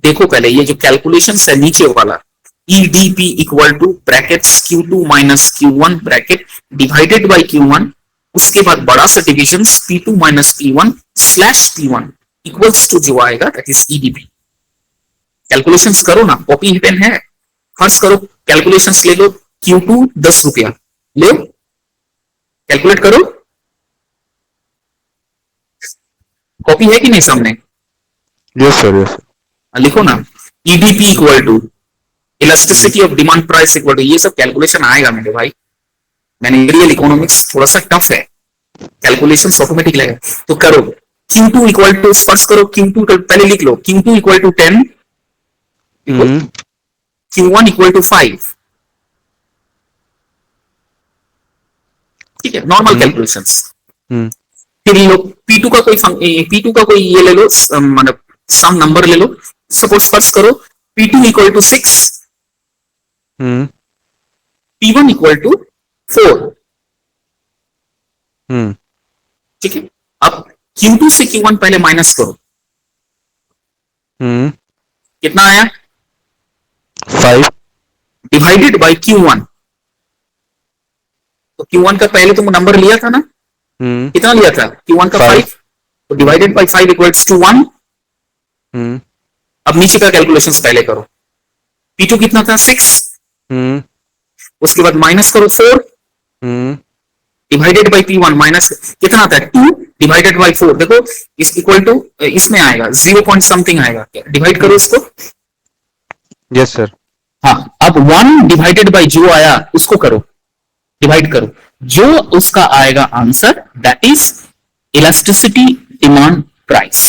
देखो पहले ये जो कैलकुलेशन है नीचे वाला, EDP equal to brackets Q2 minus Q1 bracket divided by Q1, उसके बाद बड़ा सा division P2 minus P1 slash P1 equals to जो आएगा दैट इज EDP। कैलकुलेशंस करो ना, कॉपी हिडन है, फर्स्ट करो कैलकुलेशंस, ले लो Q2 10 रुपया, ले कैलकुलेट करो। कॉपी है कि नहीं सामने? Yes sir, yes sir. लिखो ना, EDP equal to elasticity of demand price equal to, ये सब कैलकुलेशन आएगा मेरे भाई। मैनेजरियल इकोनॉमिक्स थोड़ा सा टफ है, कैलकुलेशन ऑटोमेटिक लगेगा, तो करो। Q2 इक्वल टू, फर्स्ट करो Q2 पहले लिख लो, Q2 equal to 10, Q1 equal to 5। ठीक है, नॉर्मल कैलकुलेशंस। फिर ये लो P2 का कोई ये ले लो, मतलब सम नंबर ले लो। सपोज फर्स्ट करो P2 equal to 6, P1 equal to 4। ठीक है, अब Q2 से Q1 पहले माइनस करो, कितना आया? 5 डिवाइडेड बाय Q1। तो Q1 का पहले तुम नंबर लिया था ना, कितना लिया था? Q1 का 5, तो डिवाइडेड बाय 5 इक्वल्स टू 1। अब नीचे का कैलकुलेशन पहले करो, P2 कितना था? 6, उसके बाद माइनस करो 4 डिवाइडेड बाय P1 माइनस कितना था? 2 डिवाइडेड बाय 4। देखो इस इक्वल टू इसमें आएगा 0 पॉइंट समथिंग आएगा, डिवाइड करो इसको। Yes sir. हाँ, अब 1 डिवाइडेड बाय जो आया उसको करो, डिवाइड करो, जो उसका आएगा answer that is elasticity demand price.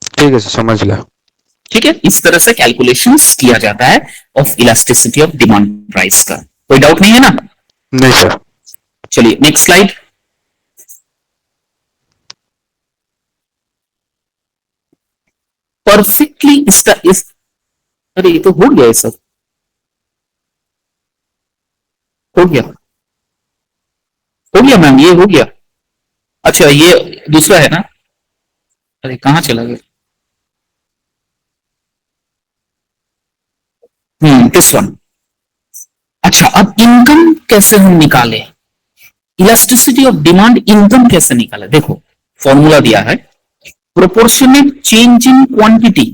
ठीक है सर, समझ गया। ठीक है, इस तरह से कैलकुलेशंस किया जाता है of elasticity of demand price का। कोई डाउट नहीं है ना? नहीं सर। चलिए नेक्स्ट स्लाइड। परफेक्टली इसका इस, अरे ये तो हो गया, ये सब हो गया, हो गया मैम, ये हो गया। अच्छा ये दूसरा है ना, अरे कहां चला गया? This one. अच्छा, अब इनकम कैसे हम निकाले, इलास्टिसिटी ऑफ डिमांड इनकम कैसे निकाले? देखो फॉर्मूला दिया है, प्रोपोर्शनेट चेंज इन क्वांटिटी,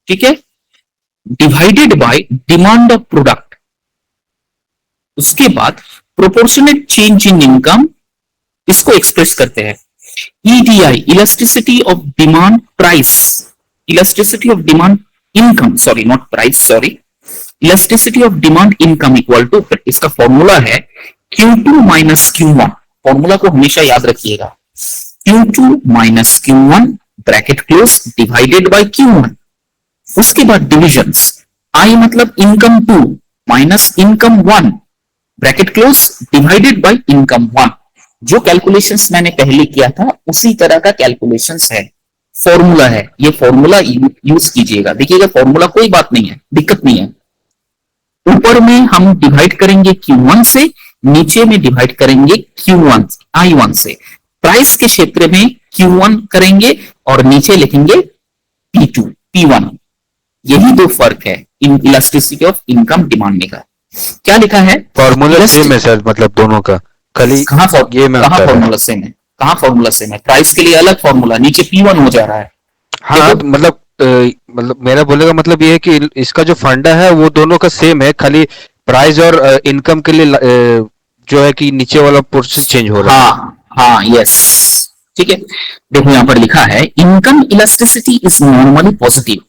ठीक है, divided by demand of product, उसके बाद प्रोपोर्शनेट चेंज इन इनकम, इसको एक्सप्रेस करते हैं EDI, elasticity of demand price, elasticity of demand income, sorry not price, sorry, elasticity of demand income equal to, इसका formula है Q2 minus Q1। Formula को हमेशा याद रखिएगा, Q2 minus Q1 bracket close divided by Q1, उसके बाद divisions, I मतलब income 2 minus income 1 bracket close divided by income 1। जो कैलकुलेशंस मैंने पहले किया था उसी तरह का कैलकुलेशंस है, फॉर्मूला है, ये फॉर्मूला यूज कीजिएगा। देखिएगा फॉर्मूला कोई बात नहीं है, दिक्कत नहीं है। ऊपर में हम डिवाइड करेंगे Q1 से, नीचे में डिवाइड करेंगे Q1 I1 से। प्राइस के क्षेत्र में Q1 करेंगे और नीचे लिखेंगे P2 P1। यही दो फर्क है इन इलास्टिसिटी ऑफ इनकम डिमांड में का। क्या लिखा है? फॉर्मूला सेम है सर, मतलब दोनों का, खाली कहां फॉर्मूला सेम है? कहां फॉर्मूला सेम है? प्राइस के लिए अलग फॉर्मूला, नीचे P1 हो जा रहा है। हाँ मतलब मेरा बोलने का मतलब ये है कि इसका जो फंडा है वो दोनों का सेम है, खाली प्राइस और इनकम के लिए जो है कि नीचे वाला पोर्शन चेंज हो रहा है। हाँ हाँ, यस, ठीक है, देखो यहां पर लिखा है income elasticity is normally positive,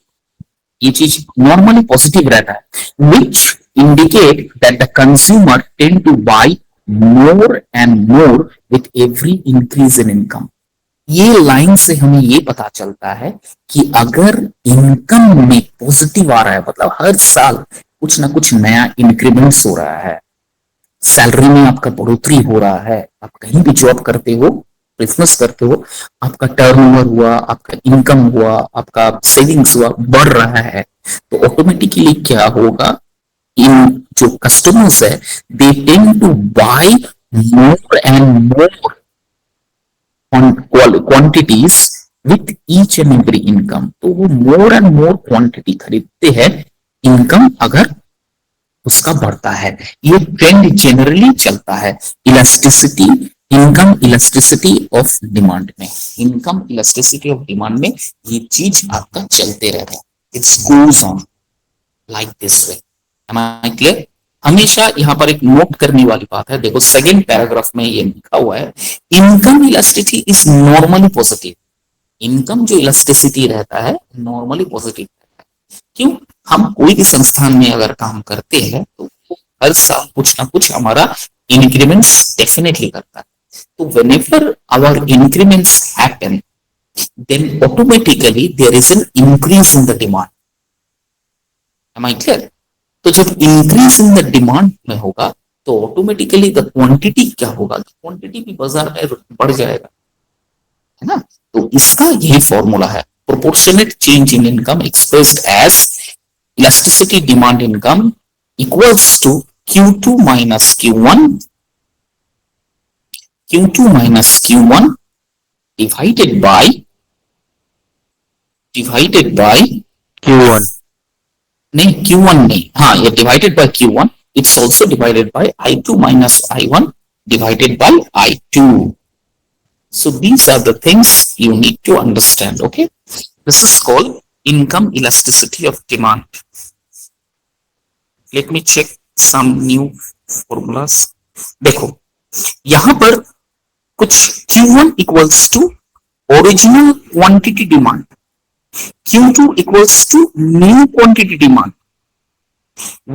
ये चीज नॉर्मली पॉजिटिव रहता है, which indicate that the consumer tend to buy more and more with every increase in income. ये लाइन से हमें ये पता चलता है कि अगर इनकम में पॉजिटिव आ रहा है, मतलब हर साल कुछ ना कुछ नया इंक्रीमेंट्स हो रहा है, सैलरी में आपका बढ़ोतरी हो रहा है, आप कहीं भी जॉब करते हो, बिजनेस करते हो, आपका टर्नओवर हुआ, आपका इनकम हुआ, आपका सेविंग्स हुआ, बढ़ रहा है, तो ऑटोमेटिकली क्या होगा, इन जो कस्टमर्स है they tend to buy more and more quantities with each and every income. तो वो मोर एंड मोर क्वांटिटी खरीदते हैं इनकम अगर उसका बढ़ता है। ये ट्रेंड जनरली चलता है elasticity, income elasticity of demand में, इनकम इलास्टिसिटी ऑफ डिमांड में ये चीज आपका चलते रहता है। It's goes on like this way. Am I clear? हमेशा यहां पर एक नोट करने वाली बात है, देखो सेकेंड पैराग्राफ में ये लिखा हुआ है income elasticity is normally positive. Income जो इलास्टिसिटी रहता है नॉर्मली पॉजिटिव रहता है। क्यों? हम कोई भी संस्थान में अगर काम करते हैं तो हर साल कुछ ना कुछ हमारा इंक्रीमेंट्स डेफिनेटली करता है। तो whenever our increments happen then automatically there is an increase in the demand. Am I clear? तो जब इंक्रीज इन द डिमांड में होगा तो ऑटोमेटिकली द क्वांटिटी क्या होगा, क्वांटिटी भी बाजार में बढ़ जाएगा, है ना। तो इसका यही फॉर्मूला है, proportionate change in income expressed as elasticity demand income equals to Q2 minus Q1, Q2 minus Q1 divided by Q1 नहीं Q1 नहीं, हाँ ये divided by Q1, it's also divided by I2 minus I1 divided by I2. So these are the things you need to understand. Okay, this is called income elasticity of demand. Let me check some new formulas. देखो यहां पर कुछ Q1 equals to original quantity demand, Q2 equals to new quantity demand,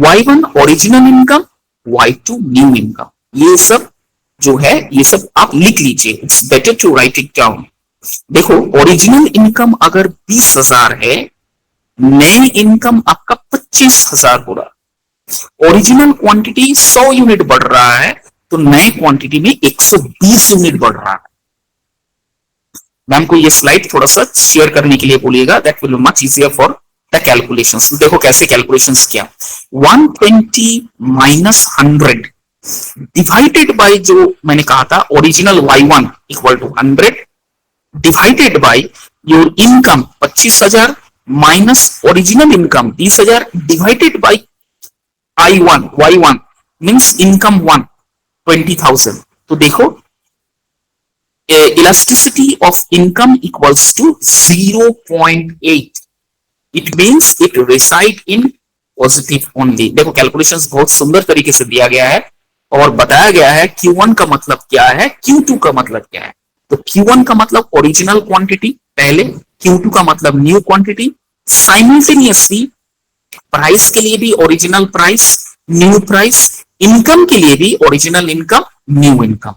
Y1 original income, Y2 new income। ये सब जो है ये सब आप लिख लीजिए, it's better to write it down. देखो ओरिजिनल इनकम अगर 20,000 है, नए इनकम आपका 25,000 हो रहा, ओरिजिनल क्वांटिटी 100 यूनिट बढ़ रहा है तो नए क्वांटिटी में 120 यूनिट बढ़ रहा है। मैम को ये स्लाइड थोड़ा सा शेयर करने के लिए बोलिएगा, that will be much easier for the calculations. तो देखो कैसे कैलकुलेशंस किया, 120 माइनस 100 डिवाइडेड बाय जो मैंने कहा था original Y1 equal to 100 divided by your income 25,000 minus original income 20,000 divided by I1 Y1 means income 1 20,000। तो देखो elasticity of income equals to 0.8, it means it reside in positive only। देखो calculations बहुत सुंदर तरीके से दिया गया है और बताया गया है Q1 का मतलब क्या है, Q2 का मतलब क्या है। तो Q1 का मतलब ओरिजिनल क्वांटिटी पहले, Q2 का मतलब न्यू क्वांटिटी, साइमल्टेनियसली प्राइस के लिए भी original price new price, income के लिए भी ओरिजिनल इनकम न्यू इनकम।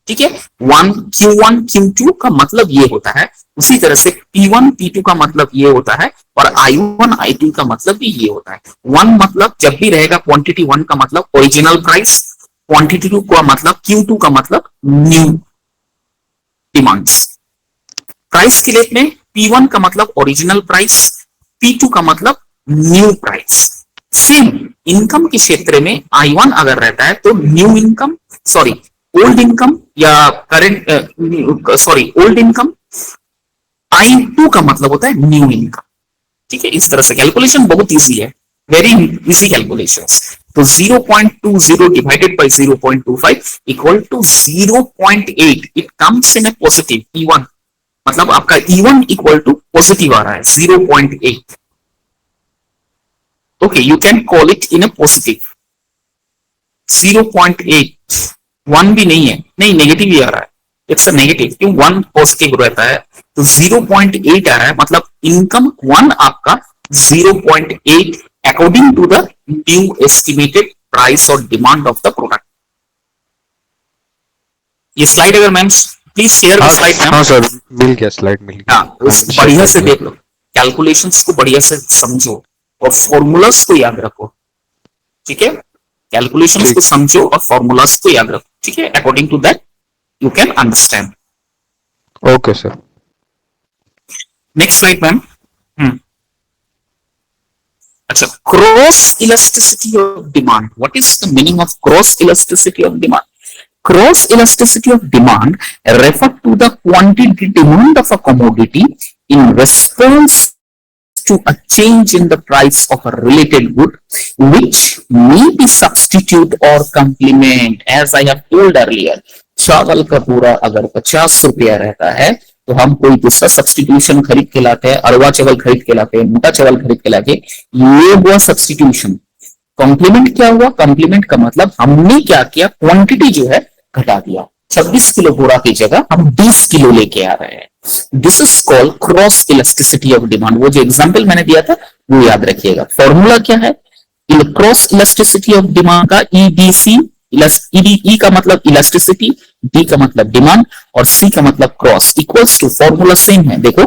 ठीक है, Q1 Q2 का मतलब ये होता है, उसी तरह से P1 P2 का मतलब ये होता है और I1 I2 का मतलब भी ये होता है। 1 मतलब जब भी रहेगा क्वांटिटी 1 का मतलब ओरिजिनल प्राइस, क्वांटिटी 2 का मतलब Q2 का मतलब न्यू डिमांड्स। प्राइस के लिए में P1 का मतलब ओरिजिनल प्राइस, P2 का मतलब न्यू प्राइस। सेम इनकम के क्षेत्र में I1 अगर रहता है तो new income, sorry old income या current, sorry old income, I2 का मतलब होता है न्यू इनकम। ठीक है, इस तरह से कैलकुलेशन बहुत इजी है, वेरी इजी कैलकुलेशंस। तो 0.20 divided by 0.25 equal to 0.8, it comes in a positive E1, मतलब आपका E1 इक्वल टू पॉजिटिव आ रहा है 0.8। Okay, you can call it in a positive 0.8, 1 भी नहीं है, नहीं नेगेटिव ही आ रहा है, इट्स अ नेगेटिव, क्यों 1 पॉजिटिव रहता है, तो 0.8 आ रहा है, मतलब इनकम 1 आपका 0.8 according to the new estimated price और डिमांड ऑफ द प्रोडक्ट। ये स्लाइड अगर मैम प्लीज शेयर द हाँ स्लाइड मैम। हाँ सर, मिल गया, स्लाइड मिल गया। हाँ, उस मैंने शेयर बढ़िया कर से दिया। देख लो, कैलकुलेशंस को बढ़िया से समझो और फॉर्मूलास को याद रखो, ठीक है, कैलकुलेशंस ठीक। को समझो और फॉर्मूलास को याद रखो, ठीक है, according to that you can understand. Okay sir. Next slide ma'am. अच्छा, cross elasticity of demand, what is the meaning of cross elasticity of demand? Cross elasticity of demand refer to the quantity demand of a commodity in response to a change in the price of a related good, which may be substitute or complement. As I have told earlier, चावल का पूरा अगर 50 रुपया रहता है तो हम कोई दूसरा सब्सटीट्यूशन खरीद के लाते हैं, अरवा चावल खरीद के लाते हैं, मोटा चावल खरीद के लाते, ये हुआ सब्सटीट्यूशन। कॉम्प्लीमेंट क्या हुआ? कॉम्प्लीमेंट का मतलब हमने क्या किया, क्वांटिटी जो है घटा दिया, 26 किलो बोरा की जगह हम 20 किलो लेके आ रहे हैं। This is called cross elasticity of demand. वो जो एग्जांपल मैंने दिया था वो याद रखिएगा। फॉर्मूला क्या है क्रॉस इलास्टिसिटी ऑफ डिमांड का? ईडीसी, ई का मतलब इलास्टिसिटी, डी का मतलब डिमांड और सी का मतलब cross, equals to, formula same है, देखो,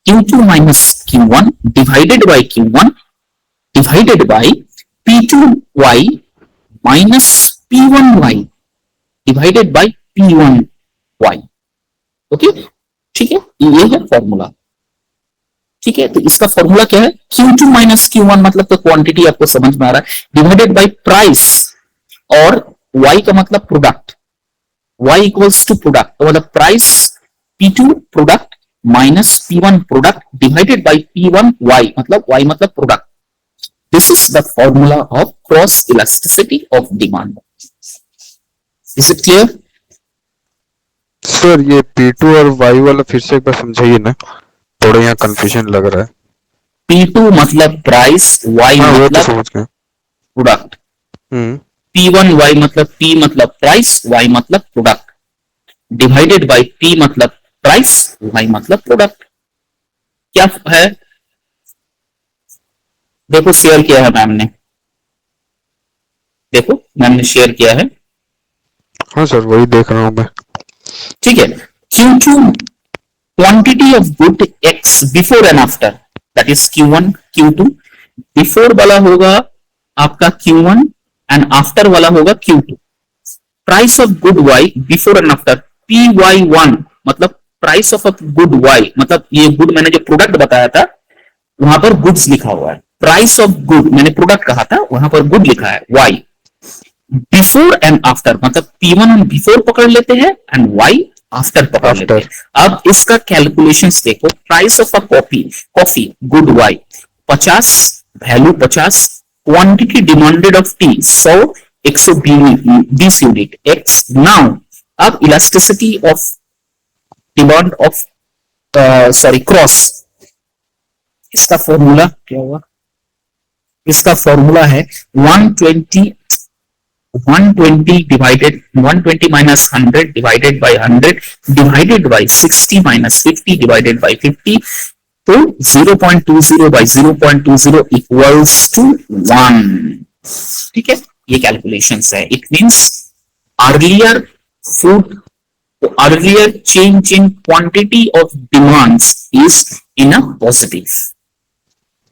Q2 minus Q1 divided by Q1 divided by P2y minus P1y divided by P1y। Okay, ठीक है, ये है फॉर्मूला, ठीक है। तो इसका फॉर्मूला क्या है? Q2 माइनस Q1 मतलब तो क्वांटिटी आपको समझ में आ रहा है, डिवाइडेड बाई प्राइस और y का मतलब product, y equals to product, तो मतलब price P2 product minus P1 product divided by P1y मतलब y मतलब product. This is the formula of cross elasticity of demand. Is it clear? Sir ये P2 और Y वाला फिर से एक बार समझाइए ना, थोड़ा यहाँ कंफ्यूजन लग रहा है। P2 मतलब प्राइस, Y हाँ वो तो मतलब समझ गए। प्रोडक्ट, हम्म। P1 Y मतलब P मतलब प्राइस, Y मतलब प्रोडक्ट, डिवाइडेड बाई P मतलब प्राइस, Y मतलब प्रोडक्ट। क्या है? देखो शेयर किया है मैम ने, देखो मैम ने शेयर किया है। हाँ सर वही देख रहा हूँ मैं। ठीक है, Q2 quantity of good X before and after, that is Q1 Q2, before वाला होगा आपका Q1 एंड आफ्टर वाला होगा Q2। Price of good Y before and after PY1 मतलब प्राइस ऑफ गुड Y मतलब ये गुड मैंने जो प्रोडक्ट बताया था वहां पर गुड्स लिखा हुआ है, प्राइस ऑफ गुड मैंने प्रोडक्ट कहा था वहां पर गुड लिखा है Y। बिफोर एंड आफ्टर मतलब P1 हम बिफोर पकड़ लेते हैं एंड Y आफ्टर पकड़ लेते हैं। अब इसका कैलकुलेशंस देखो, price of a coffee good Y 50, value 50, quantity demanded of tea 100, 120 unit X। Now अब elasticity of demand of sorry cross, इसका फॉर्मूला क्या हुआ? इसका फॉर्मूला है 120 divided 120 minus 100 divided by 100 divided by 60 minus 50 divided by 50, तो 0.20 by 0.20 equals to 1। ठीक है, ये कैलकुलेशंस है। It means earlier food, earlier change in quantity of demands is in a positive.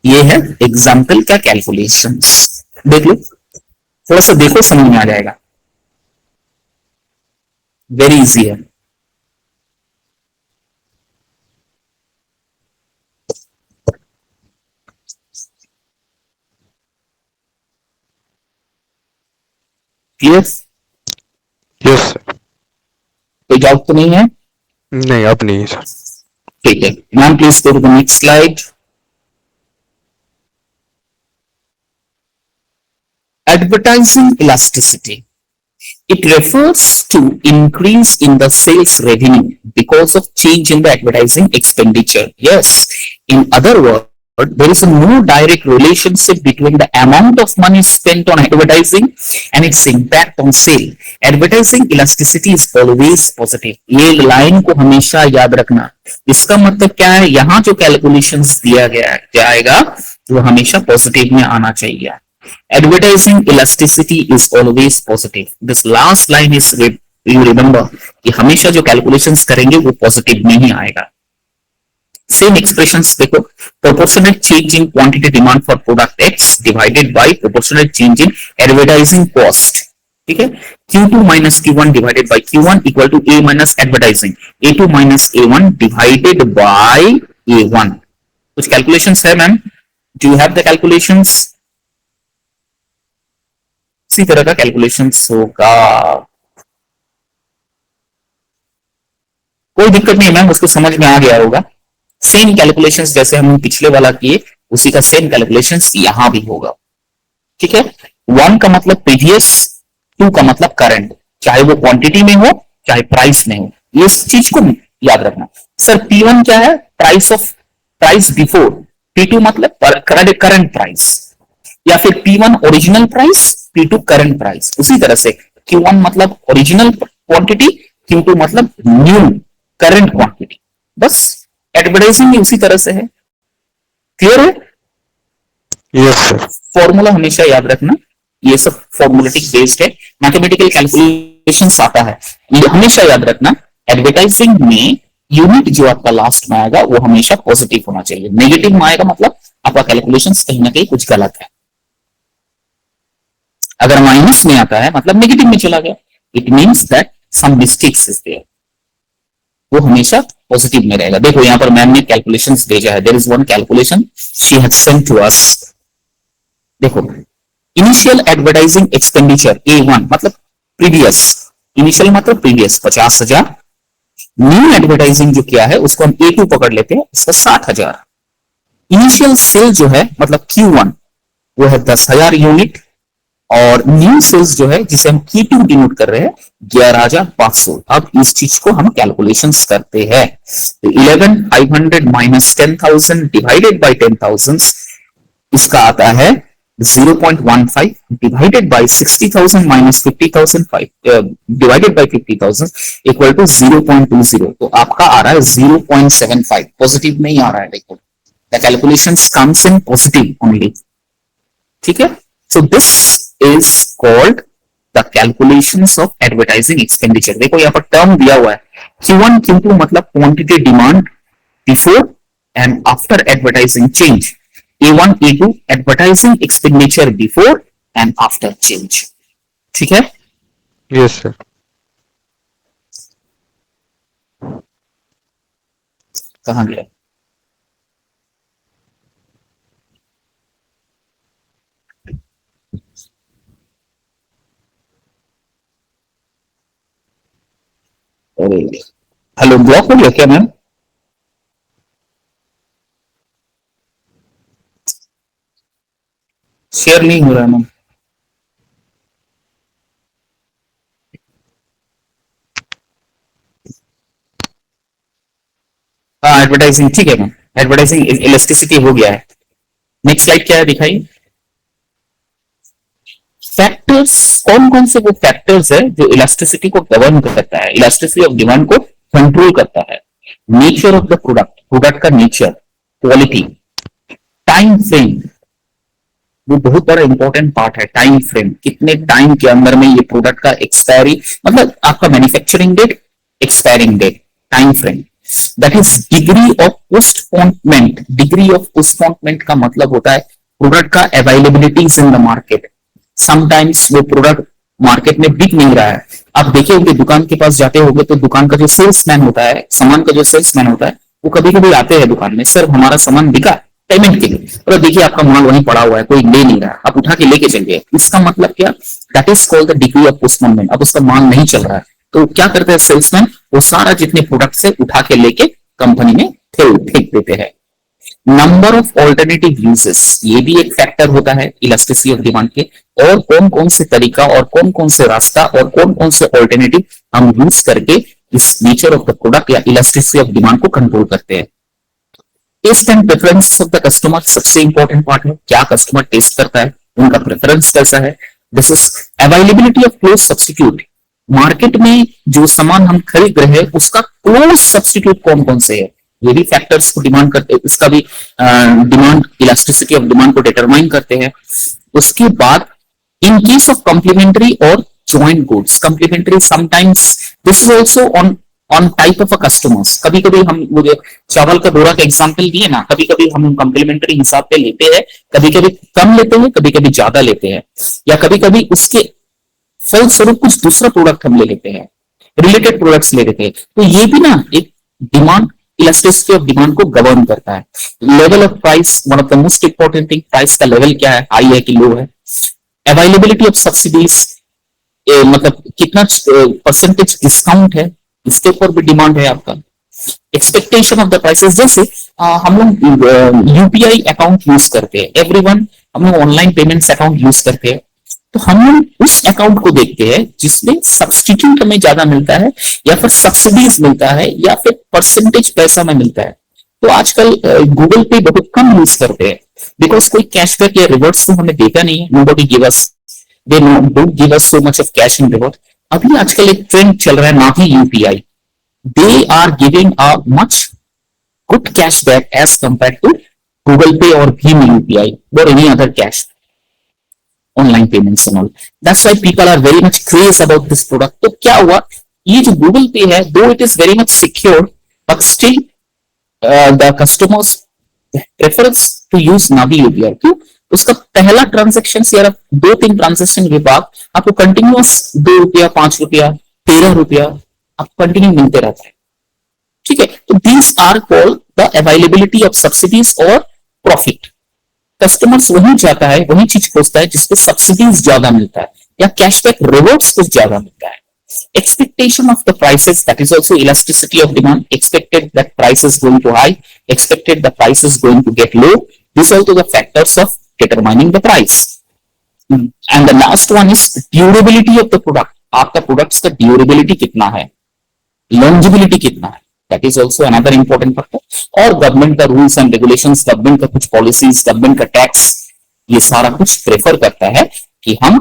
ये है एग्जाम्पल का कैलकुलेशंस, देख लो, थोड़ा सा देखो समझ में आ जाएगा, वेरी इजी है। क्लियर? Yes sir. कोई डाउट तो नहीं है? नहीं अब नहीं है सर। ठीक है ma'am, please go to the next slide. Advertising elasticity. It refers to increase in the sales revenue because of change in the advertising expenditure. Yes, in other words, but there is no direct relationship between the amount of money spent on advertising and its impact on sale. Advertising elasticity is always positive. ये line को हमेशा याद रखना. इसका मतलब क्या है, यहाँ जो कैलकुलेशंस दिया गया जाएगा वो हमेशा पॉजिटिव में आना चाहिए. Advertising elasticity is always positive. This last line is you remember कि हमेशा जो कैलकुलेशंस करेंगे वो पॉजिटिव में ही आएगा. सेम एक्सप्रेशंस देखो, proportionate change in quantity demand for product X divided by proportionate change in advertising cost. ठीक है, Q2 minus Q1 divided by Q1 equal to A minus advertising, A2 minus A1 divided by A1. कुछ calculations है ma'am? Do you have the calculations? इसी तरह का calculations होगा, कोई दिक्कत नहीं मैम, उसको समझ में आ गया होगा. सेम कैलकुलेशंस जैसे हम पिछले वाला किए उसी का सेम कैलकुलेशंस यहां भी होगा. ठीक है, 1 का मतलब प्रीवियस, 2 का मतलब करंट, चाहे वो क्वांटिटी में हो चाहे प्राइस में हो. इस चीज को याद रखना. सर P1 क्या है? Price before. P2 मतलब करंट प्राइस, या फिर P1 original price, P2 current price. उसी तरह से Q1 मतलब ओरिजिनल क्वांटिटी, Q2 मतलब न्यू करंट क्वांटिटी. बस एडवर्टाइजिंग उसी तरह से है. क्लियर है? Yes sir. फॉर्मूला हमेशा याद रखना, ये सब फॉर्मूलेटिक बेस्ड है, मैथमेटिकल कैलकुलेशंस आता है. ये हमेशा याद रखना, एडवर्टाइजिंग में यूनिट जो आपका लास्ट में आएगा वो हमेशा पॉजिटिव होना चाहिए. नेगेटिव में आएगा मतलब आपका कैलकुलेशंस कहीं ना कहीं कुछ गलत है. अगर माइनस में आता है मतलब नेगेटिव में चला गया, it means that some mistakes is there. वो हमेशा पॉजिटिव में रहेगा. देखो यहां पर मैम ने कैलकुलेशंस भेजा है. There is one calculation she has sent to us. देखो, इनिशियल एडवर्टाइजिंग एक्सपेंडिचर A1 मतलब प्रीवियस, इनिशियल मतलब प्रीवियस 50,000. न्यू एडवर्टाइजिंग जो किया है उसको हम A2 पकड़ लेते हैं, इसका 60,000. इनिशियल सेल जो है मतलब Q1 वो है 10,000 यूनिट, और न्यू सेल्स जो है जिसे हम Q2 डिनोट कर रहे हैं 11,500. अब इस चीज को हम कैलकुलेशंस करते हैं. तो 11,500 माइनस 10,000 डिवाइडेड बाय 10,000, इसका आता है 0.15 divided by 60,000 minus 50,000 divided by 50,000 equal to 0.20. तो आपका आ रहा है 0.75. पॉजिटिव में ही आ रहा है. देखो, the calculations comes in positive only. ठीक है, so this is called the calculations of advertising expenditure. देखो यहाँ पर टर्म दिया हुआ है, Q1 Q2 मतलब quantity demand before and after advertising change. A1 A2 advertising expenditure before and after change. ठीक है? Yes sir. कहाँ गया? हेलो, ब्लॉक हो गया क्या मैम? शेयर नहीं हो रहा है मैम. हाँ, एडवर्टाइजिंग ठीक है मैम. एडवर्टाइजिंग इलास्टिसिटी हो गया है. नेक्स्ट स्लाइड क्या है दिखाइए. फैक्टर्स, कौन कौन से वो फैक्टर्स है जो इलास्टिसिटी को गवर्न करता है, इलास्टिसिटी ऑफ डिमांड को कंट्रोल करता है. Nature of the product, product का नेचर, क्वालिटी, टाइम फ्रेम, वो बहुत बड़ा इंपॉर्टेंट पार्ट है. टाइम फ्रेम, कितने टाइम के अंदर में ये प्रोडक्ट का एक्सपायरी, मतलब आपका manufacturing date, expiring date, time frame. That is degree of postponement. Degree of postponement का मतलब होता है प्रोडक्ट का availabilities in the market. Sometimes वो प्रोडक्ट मार्केट में बिक नहीं रहा है. आप देखे होंगे, दुकान के पास जाते होंगे तो दुकान का जो सेल्समैन होता है, सामान का जो सेल्समैन होता है, वो कभी कभी आते हैं दुकान में, सर हमारा सामान बिका पेमेंट के लिए, और देखिए आपका माल वहीं पड़ा हुआ है, कोई ले नहीं रहा, आप उठा के लेके चल गए. इसका मतलब क्या? That is called the degree of postponement. अब उसका माल नहीं चल रहा है तो क्या करते हैं सेल्समैन, वो सारा जितने प्रोडक्ट है उठा के लेके कंपनी में फेंक देते हैं. नंबर ऑफ ऑल्टरनेटिव यूजेस, ये भी एक फैक्टर होता है इलास्टिसिटी ऑफ डिमांड के. और कौन कौन से तरीका और कौन कौन से रास्ता और कौन कौन से ऑल्टरनेटिव हम यूज करके इस नेचर ऑफ द प्रोडक्ट या इलास्टिसिटी ऑफ डिमांड को कंट्रोल करते हैं. Taste and preference of the customer सबसे इंपॉर्टेंट पार्ट है, क्या कस्टमर टेस्ट करता है, उनका प्रेफरेंस कैसा है। This is availability of close substitute, market में जो सामान हम खरीद रहे हैं उसका क्लोज सब्सटीट्यूट कौन कौन से है, ये भी फैक्टर्स को डिमांड करते हैं, इसका भी डिमांड इलास्टिसिटी ऑफ डिमांड को डिटरमाइन करते हैं। उसके बाद इन केस ऑफ कॉम्प्लीमेंट्री और joint goods, complementary sometimes this is also on type of a customers, कभी कभी हम मुझे चावल का बोरा का एग्जांपल दिए ना, कभी कभी हम कॉम्प्लीमेंट्री हिसाब पे लेते हैं, कभी कभी कम लेते हैं, कभी कभी ज्यादा लेते हैं, या कभी कभी उसके फलस्वरूप कुछ दूसरा प्रोडक्ट हम ले लेते हैं, रिलेटेड प्रोडक्ट्स ले लेते हैं। तो ये भी ना एक डिमांड इलास्टिसिटी ऑफ डिमांड को गवर्न करता है। Level of price, one of the most important thing, price का लेवल क्या है, हाई है कि लो है। अवेलेबिलिटी ऑफ सब्सिडीज, मतलब कितना परसेंटेज डिस्काउंट है, इसके ऊपर भी डिमांड है आपका। एक्सपेक्टेशन ऑफ द प्राइसेस, जैसे हम लोग यूपीआई अकाउंट यूज करते हैं, एवरीवन हम लोग ऑनलाइन पेमेंट्स अकाउंट यूज करते हैं, तो हम लोग उस अकाउंट को देखते हैं जिसमें सब्सटीट्यूट हमें ज्यादा मिलता है, या फिर सब्सिडीज मिलता है, या फिर परसेंटेज पैसा में मिलता है। तो आजकल गूगल पे बहुत कम यूज करते हैं, बिकॉज कोई कैशबैक या रिवॉर्ड्स तो हमें देता नहीं है, nobody give us, they don't give us so much of cash in reward. अभी आजकल एक ट्रेंड चल रहा है ना ही UPI, they are giving a much good cashback as compared to Google Pay or Bhim UPI or any other cash online payments and all. That's why people are very much crazy about this product. तो क्या हुआ, ये जो Google Pay है, though it is very much secure, but still the customers preference to use Navi UPI. क्यों? उसका पहला transaction या 2-3 ट्रांजेक्शन के बाद आपको कंटिन्यूअस 2 रुपया, 5 रुपया, 13 रुपया आपको कंटिन्यू मिलते रहता है। ठीक है, तो these are called the availability of subsidies और प्रॉफिट। कस्टमर्स वही जाता है, वही चीज खोजता है जिसपे सब्सिडीज ज्यादा मिलता है या कैशबैक रिवॉर्ड्स कुछ ज्यादा मिलता है। Expectation of the prices, that is also elasticity of demand. Expected that price is going to high, expected the price is going to get low. These are also the factors of determining the price. And the last one is durability of the product. आपका products का durability कितना है, लॉन्जिबिलिटी कितना है, that is also another important factor. और government का rules and regulations, government का कुछ पॉलिसीज, गवर्नमेंट का टैक्स, ये सारा कुछ प्रेफर करता है कि हम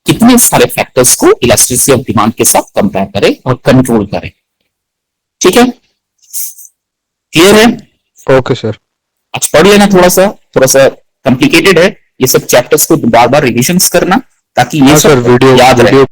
कितने सारे फैक्टर्स को इलास्टिसिटी ऑफ डिमांड के साथ कंपेयर करें और कंट्रोल करें। ठीक है, क्लियर है? Okay sir. आज पढ़ लेना, थोड़ा सा कॉम्प्लिकेटेड है, ये सब चैप्टर्स को बार बार रिविजन करना ताकि ये सब वीडियो याद रहे।